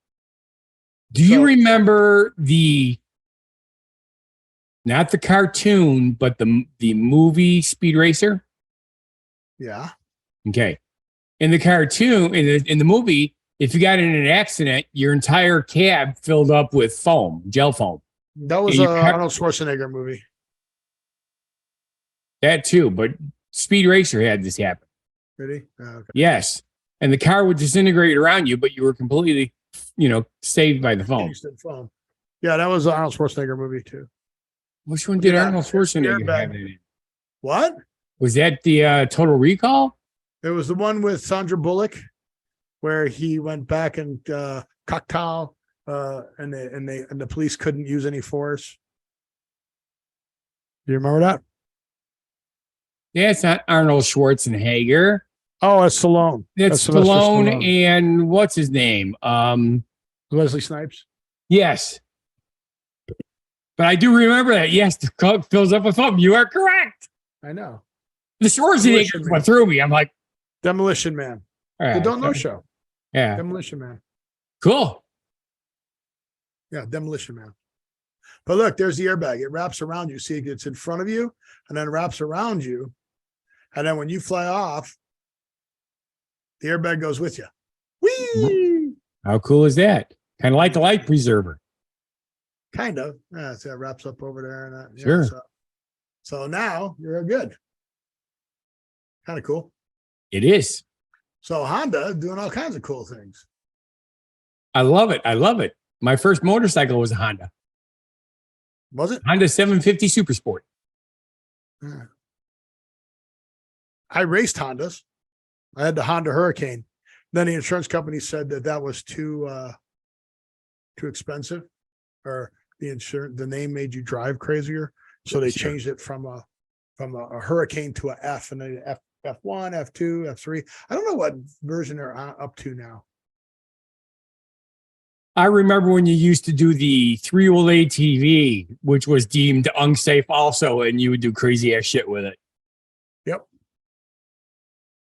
Do you remember not the cartoon, but the movie Speed Racer? Yeah. Okay. In the cartoon, in the movie, if you got in an accident, your entire cab filled up with foam, gel foam. That was And a you Arnold Schwarzenegger movie. That too, but Speed Racer had this happen. Really? Oh, okay. Yes. And the car would disintegrate around you, but you were completely, saved by the foam. Instant foam. Yeah, that was an Arnold Schwarzenegger movie too. Which one did Yeah, Arnold Schwarzenegger airbag. have in it? What? Was that the Total Recall? It was the one with Sandra Bullock where he went back and cocktail and the police couldn't use any force. Do you remember that? Yeah, it's not Arnold Schwarzenegger. Oh, it's Stallone. That's Sylvester Stallone and what's his name? Wesley Snipes. Yes. But I do remember that. Yes, the coke fills up with foam. You are correct. I know. The Schwarzenegger went through me. I'm like, Demolition Man. all right, The Don't Know Show. Yeah. Demolition Man. Cool. Yeah, Demolition Man. But look, there's the airbag. It wraps around you. See, it's in front of you and then wraps around you. And then when you fly off, the airbag goes with you. Whee! How cool is that? Kind of like the life preserver. Kind of. Yeah, so it wraps up over there and that. Yeah, Sure. so now you're good. Kind of cool. It is. So Honda doing all kinds of cool things. I love it. I love it. My first motorcycle was a Honda. Was it? Honda 750 Super Sport. Yeah. I raced Hondas. I had the Honda Hurricane. Then the insurance company said that was too expensive, or the name made you drive crazier. So they changed it from a Hurricane to a F, and then F1, F2, F3. I don't know what version they're up to now. I remember when you used to do the 3-wheel ATV, which was deemed unsafe also, and you would do crazy ass shit with it. Yep.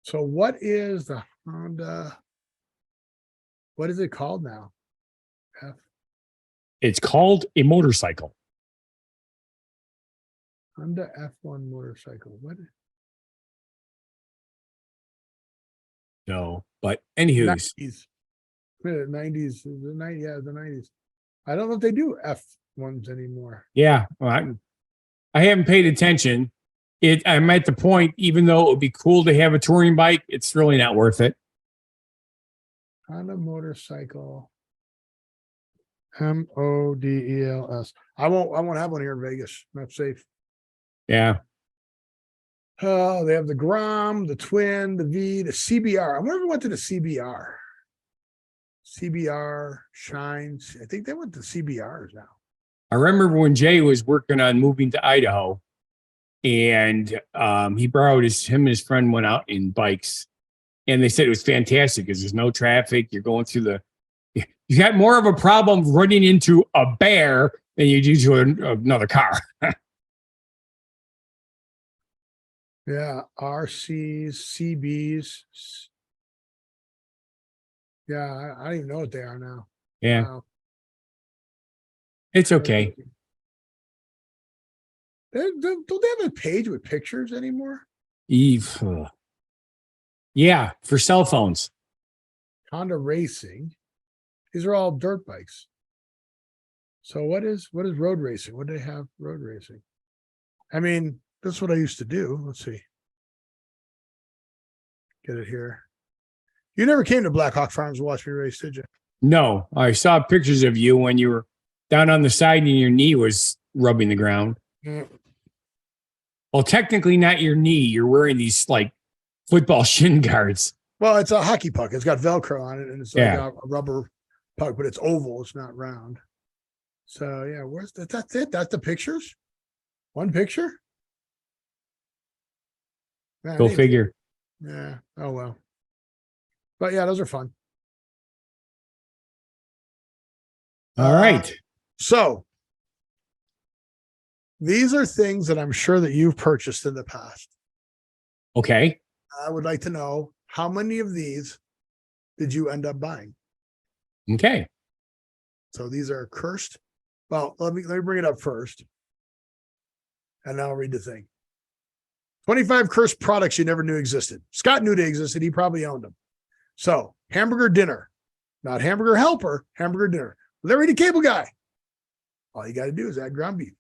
So what is the Honda? What is it called now? It's called a motorcycle. Honda F1 motorcycle. What? No, but anywho, 90s. The 90s. The 90s. I don't know if they do F1s anymore. yeah, well, I haven't paid attention. I'm at the point, even though it would be cool to have a touring bike, it's really not worth it. Honda motorcycle MODELS. I won't have one here in Vegas. Not safe. Yeah. Oh, they have the Grom, the Twin, the V, the CBR. I wonder if we went to the CBR. CBR shines. I think they went to CBRs now. I remember when Jay was working on moving to Idaho, and he borrowed him and his friend went out in bikes, and they said it was fantastic because there's no traffic. You're going through you got more of a problem running into a bear than you do to another car. Yeah, RCs, CBs. Yeah, I don't even know what they are now. Yeah, Wow. it's okay. Don't they have a page with pictures anymore? Eve. Yeah, for cell phones. Honda Racing. These are all dirt bikes. So what is road racing? What do they have road racing? I mean, that's what I used to do. Let's see. Get it here. You never came to Black Hawk Farms to watch me race, did you? No, I saw pictures of you when you were down on the side and your knee was rubbing the ground. Mm. Well, technically not your knee. You're wearing these like football shin guards. Well, it's a hockey puck. It's got Velcro on it, and it's like Yeah. a rubber puck, but it's oval. It's not round. So yeah, where's that? That's it. That's the pictures. One picture. Man, Go figure. Yeah. Oh well. But yeah, those are fun. All right. So these are things that I'm sure that you've purchased in the past. Okay. I would like to know how many of these did you end up buying? Okay. So these are cursed. Well, let me bring it up first. And I'll read the thing. 25 cursed products you never knew existed. Scott knew they existed. He probably owned them. So hamburger dinner, not hamburger helper, hamburger dinner. Larry the Cable Guy. All you got to do is add ground beef.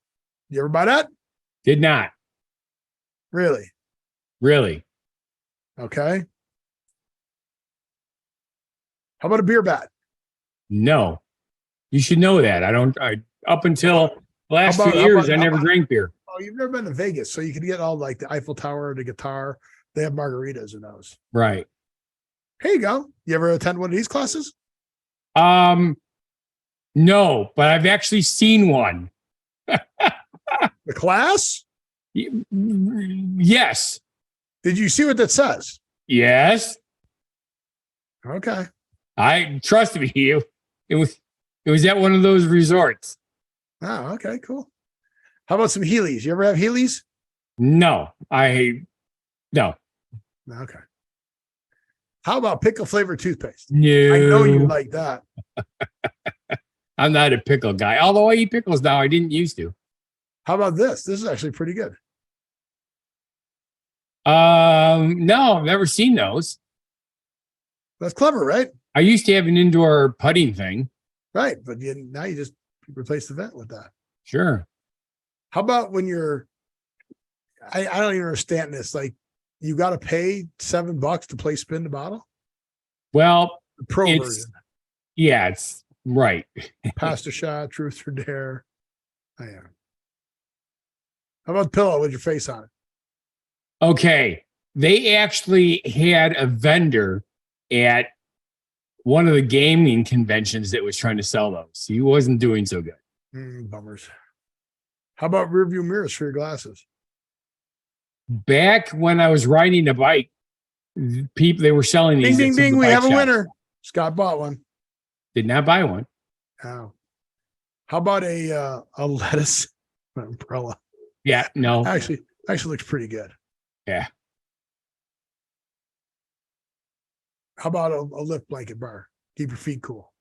You ever buy that? Did not. Really? Really. Okay. How about a beer bat? No. You should know that. Up until the last How about- few how years, about- I how never about- drank beer. Oh, you've never been to Vegas, so you can get all like the Eiffel Tower, the guitar. They have margaritas in those. Right. Here you go. You ever attend one of these classes? No, but I've actually seen one. The class? Yes. Did you see what that says? Yes. Okay. I trust me. It was at one of those resorts. Oh, okay, cool. How about some Heelys? You ever have Heelys? No. No. Okay. How about pickle flavored toothpaste? No. I know you like that. I'm not a pickle guy. Although I eat pickles now, I didn't used to. How about this? This is actually pretty good. No, I've never seen those. That's clever, right? I used to have an indoor putting thing. Right. But now you just replace the vent with that. Sure. How about when you're, I don't even understand this. Like you got to pay $7 to play spin the bottle? Well, The pro it's- version. yeah, it's right. Pasta shot, truth or dare. Oh, yeah. How about the pillow with your face on it? Okay. They actually had a vendor at one of the gaming conventions that was trying to sell those. He wasn't doing so good. Bummers. How about rear view mirrors for your glasses? Back when I was riding a bike, they were selling Ding, these. ding, at some of ding. the We bike have a shops. winner. Scott bought one. Did not buy one. Oh. How about a lettuce umbrella? Yeah, no. Actually looks pretty good. Yeah. How about a lift blanket bar? Keep your feet cool.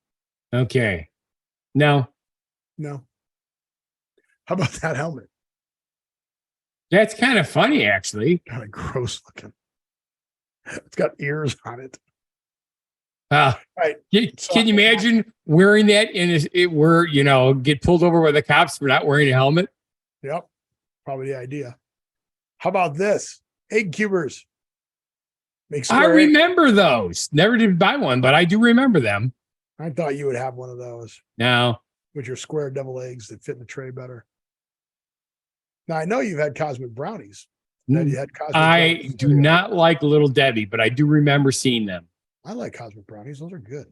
Okay. No, No. How about that helmet? that's kind of funny, actually. Kind of gross looking. It's got ears on it. Right. Can you imagine wearing that get pulled over by the cops for not wearing a helmet? Yep. Probably the idea. How about this? Egg cubers. Make I square egg. remember those. Never did buy one, but I do remember them. I thought you would have one of those. No, with your square devil eggs that fit in the tray better. Now I know you've had cosmic brownies. That you had cosmic I brownies. do not like Little Debbie, but I do remember seeing them. I like cosmic brownies. Those are good.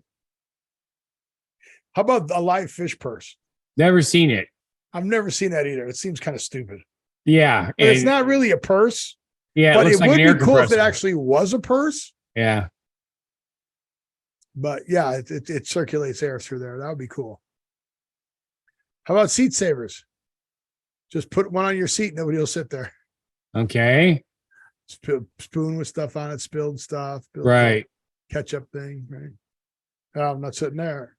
How about a live fish purse? Never seen it. I've never seen that either. It seems kind of stupid. Yeah. But it's not really a purse. Yeah, but it looks like would an air be cool if it compressor. actually was a purse. Yeah. But yeah, it circulates air through there. That would be cool. How about seat savers? Just put one on your seat. Nobody will sit there. Okay. Spoon with stuff on it, spilled stuff. Right. Ketchup thing. Right. Oh, I'm not sitting there.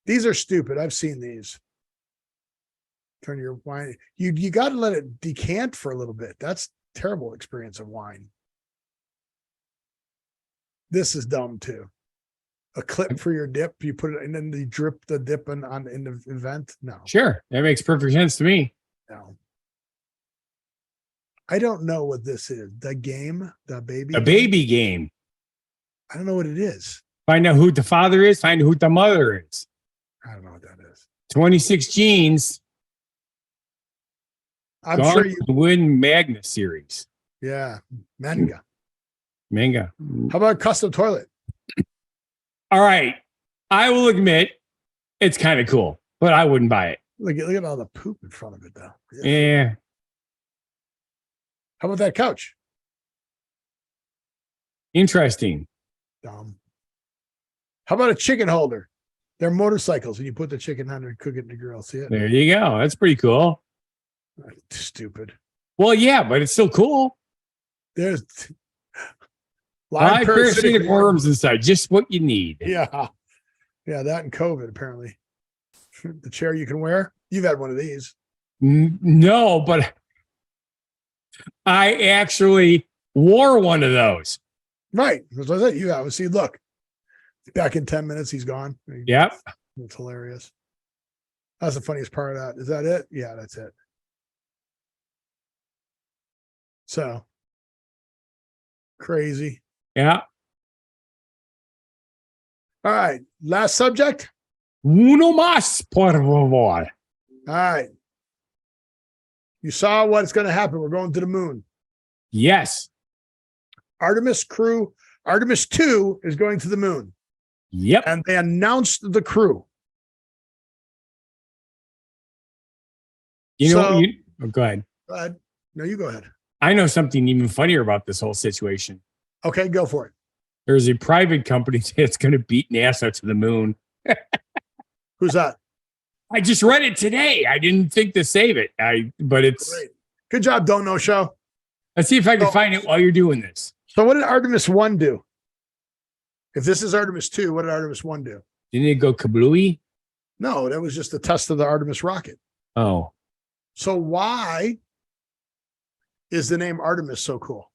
These are stupid. I've seen these. Turn your wine. You got to let it decant for a little bit. That's a terrible experience of wine. This is dumb too. A clip for your dip. You put it and then you drip the dip in the event. No. Sure. That makes perfect sense to me. No. I don't know what this is. The game, the baby. A baby game. I don't know what it is. Find out who the father is. Find out who the mother is. I don't know what that is. 26 genes. I'm Gone sure you win Magna series. Yeah. Manga. Manga. How about custom toilet? All right. I will admit it's kind of cool, but I wouldn't buy it. Look at all the poop in front of it though. Yeah. How about that couch? Interesting. Dumb. How about a chicken holder? They're motorcycles, and you put the chicken on there and cook it in the grill. See it? There you go. That's pretty cool. Stupid. Well, yeah, but it's still cool. There's Live parasitic worms inside, just what you need. Yeah. Yeah, that and COVID, apparently. The chair you can wear. You've had one of these. No, but I actually wore one of those. Right. That's what I said. You have. See, look. Back in 10 minutes, he's gone. Yep. It's hilarious. That's the funniest part of that. Is that it? Yeah, that's it. So crazy. Yeah. All right. Last subject. Uno más, por favor. All right. You saw what's going to happen. We're going to the moon. Yes. Artemis 2 is going to the moon. Yep. And they announced the crew. You know, So- go ahead. Go ahead. No, you go ahead. I know something even funnier about this whole situation. Okay, go for it. There's a private company that's going to beat NASA to the moon. Who's that? I just read it today. I didn't think to save it. But it's Great. Good job, Don't Know Show. Let's see if I can find it while you're doing this. So what did Artemis 1 do? If this is Artemis 2, what did Artemis 1 do? Didn't it go kablooey? No, that was just a test of the Artemis rocket. Oh. So why is the name Artemis so cool?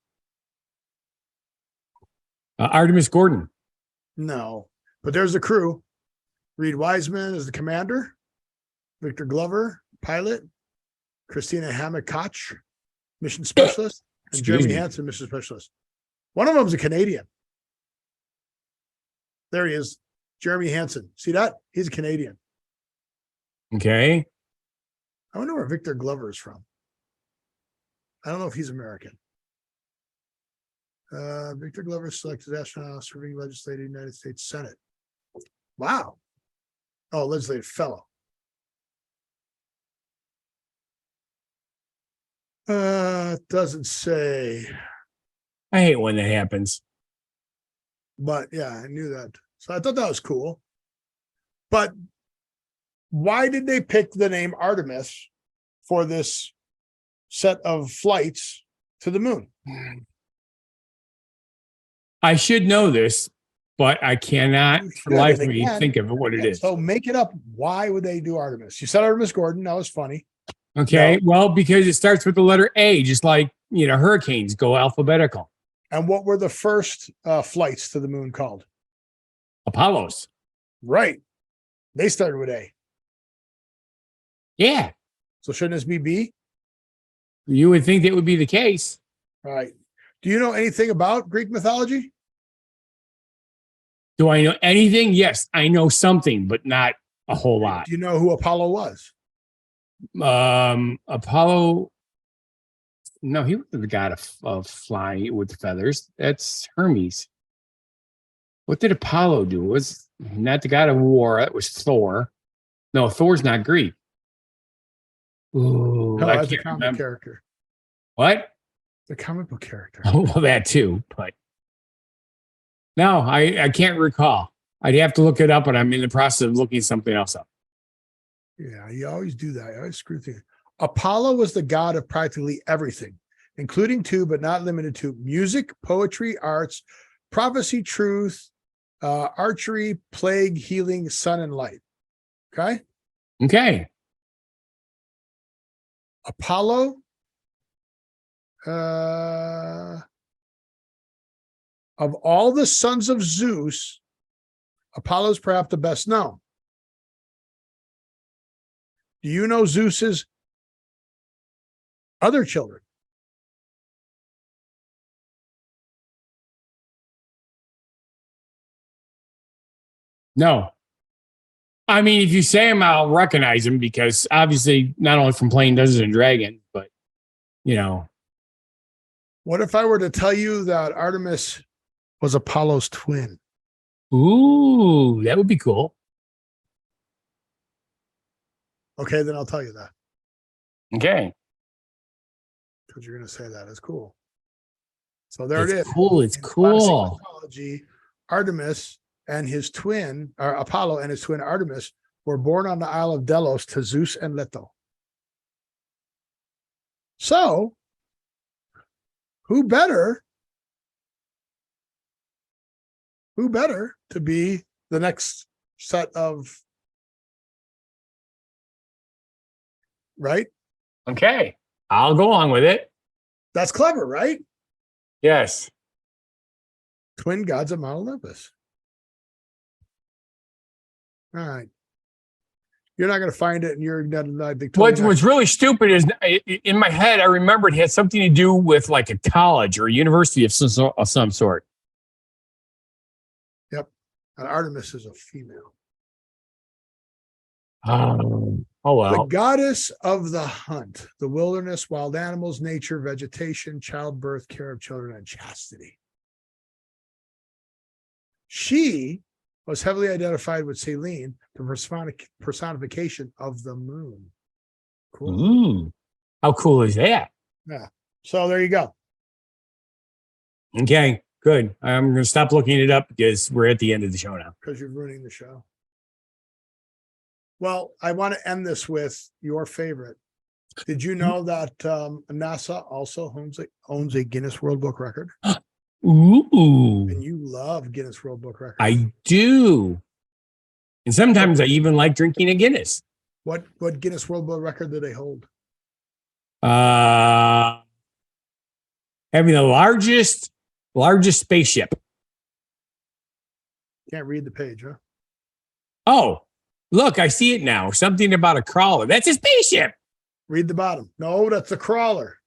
Artemis Gordon. No, but there's the crew. Reed Wiseman is the commander. Victor Glover, pilot. Christina Hammer-Koch, mission specialist. And Excuse Jeremy me. Hansen, mission specialist. One of them's a Canadian. There he is. Jeremy Hansen. See that? He's a Canadian. Okay. I wonder where Victor Glover is from. I don't know if he's American. Victor Glover selected astronaut serving legislative United States Senate. Wow. Oh, legislative fellow. It doesn't say, I hate when that happens. but yeah, I knew that. So I thought that was cool. But why did they pick the name Artemis for this set of flights to the moon? I should know this, but I cannot You for should, life of and me again, think of what it is. So make it up. Why would they do Artemis? You said Artemis Gordon. That was funny. Okay. Well, because it starts with the letter A, just like, hurricanes go alphabetical. And what were the first flights to the moon called? Apollos. Right. They started with A. Yeah. So shouldn't this be B? You would think that would be the case. All right. Do you know anything about Greek mythology? Do I know anything? Yes, I know something, but not a whole lot. Do you know who Apollo was? Apollo. No, he was the god of flying with feathers. That's Hermes. What did Apollo do? It was not the god of war. That was Thor. No, Thor's not Greek. Ooh, No, I that's a can't comic remember. character. What? The comic book character. Oh, well, that too. But no, I can't recall. I'd have to look it up, and I'm in the process of looking something else up. Yeah, you always do that. You always screw things. Apollo was the god of practically everything, including but not limited to music, poetry, arts, prophecy, truth, archery, plague, healing, sun, and light. Okay? Okay. Apollo of all the sons of Zeus, Apollo is perhaps the best known. Do you know Zeus's other children? No. I mean, if you say them, I'll recognize them because obviously not only from playing Dungeons and Dragons, but What if I were to tell you that Artemis was Apollo's twin? Ooh, that would be cool. Okay, then I'll tell you that Okay. because you're going to say that is cool. So there it is. Cool. It's In cool. classic mythology, Artemis and his twin, or Apollo and his twin Artemis, were born on the Isle of Delos to Zeus and Leto. So, who better to be the next set of, right? Okay. I'll go along with it. That's clever, right? Yes. Twin gods of Mount Olympus. All right. You're not going to find it, and you're not like What's really stupid is in my head, I remember it had something to do with like a college or a university of some sort. Yep. And Artemis is a female. Oh The well. goddess of the hunt, the wilderness, wild animals, nature, vegetation, childbirth, care of children, and chastity. She was heavily identified with Selene, the personification of the moon. Cool. Ooh. How cool is that? Yeah. So there you go. Okay, good. I'm going to stop looking it up because we're at the end of the show now. Because you're ruining the show. Well, I want to end this with your favorite. Did you know that NASA also owns a Guinness World Book Record? Ooh. And you love Guinness World Book Record. I do. And sometimes I even like drinking a Guinness. What Guinness World Book Record do they hold? Having the largest spaceship. Can't read the page, huh? Oh, look, I see it now. Something about a crawler. That's a spaceship. Read the bottom. No, that's a crawler.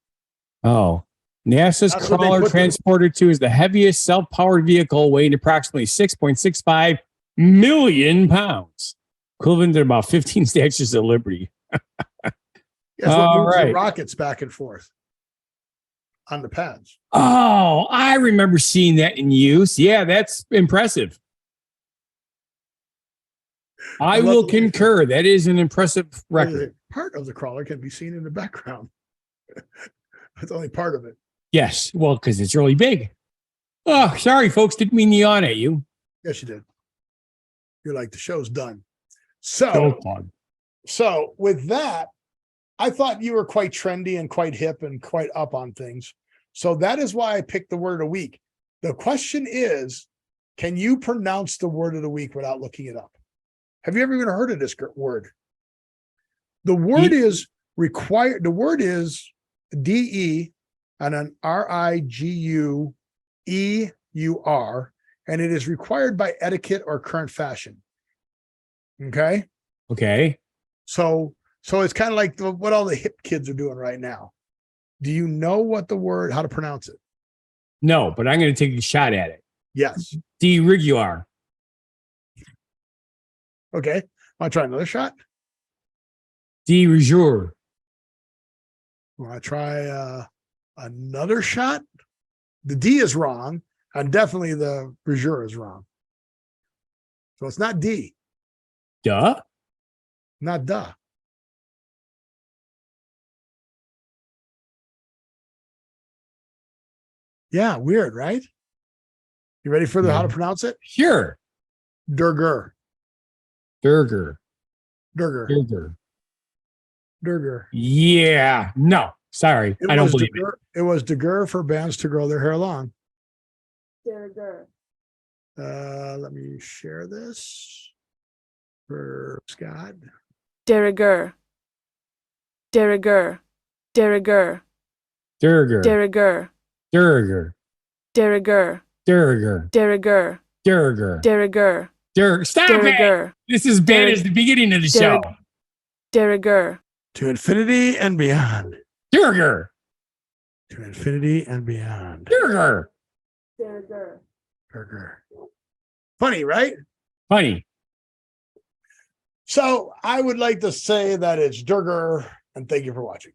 Oh, NASA's That's what they Crawler put Transporter 2 is the heaviest self-powered vehicle, weighing approximately 6.65 million pounds, equivalent to about 15 Statues of Liberty. Yes, what moves the right. rockets back and forth on the pads. Oh, I remember seeing that in use. Yeah, that's impressive. I will concur. That is an impressive record. Part of the crawler can be seen in the background. That's only part of it. Yes, well, because it's really big. Oh, sorry, folks. Didn't mean to yawn at you. Yes, you did. You're like, the show's done. So So with that, I thought you were quite trendy and quite hip and quite up on things. So that is why I picked the word of the week. The question is, can you pronounce the word of the week without looking it up? Have you ever even heard of this word? The word is required. The word is DE and an RIGUEUR, and it is required by etiquette or current fashion. Okay. Okay. So it's kind of like what all the hip kids are doing right now. Do you know what the word, how to pronounce it? No, but I'm going to take a shot at it. Yes. De rigueur. Okay. Want to try another shot? De rigueur. Want to try another shot? The D is wrong, and definitely the rigueur is wrong. So it's not D, Duh. not duh. Yeah, weird, right? You ready for how to pronounce it? Sure. Durger. Durger. Durger. Durger. Durger. Yeah. No. Sorry. I don't believe it. It was de guerre for bands to grow their hair long. Durger. Let me share this for Scott. De rigueur. De rigueur. De rigueur. Durger. De rigueur. Durger. De rigueur. Durger. De rigueur. Durger. De rigueur. Durger. Stop De it. rigueur. This is bad as the beginning of the show. De rigueur. To infinity and beyond. Durger. To infinity and beyond. Durger. Durger. Durger. Funny, right? Funny. So I would like to say that it's Durger, and thank you for watching.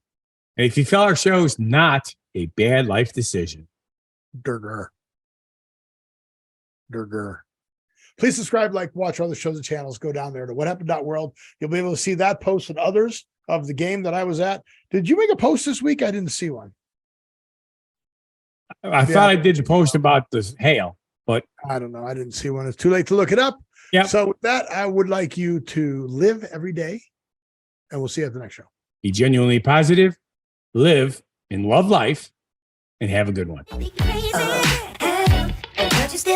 And if you feel our show's not a bad life decision. Durger. Durger. Please subscribe, like, watch our other shows and channels. Go down there to whathappened.world. You'll be able to see that post and others of the game that I was at. Did you make a post this week? I didn't see one. I thought I did the post about the hail, but I don't know. I didn't see one. It's too late to look it up. yeah. So with that, I would like you to live every day, and we'll see you at the next show. Be genuinely positive, live and love life, and have a good one. Be crazy, and just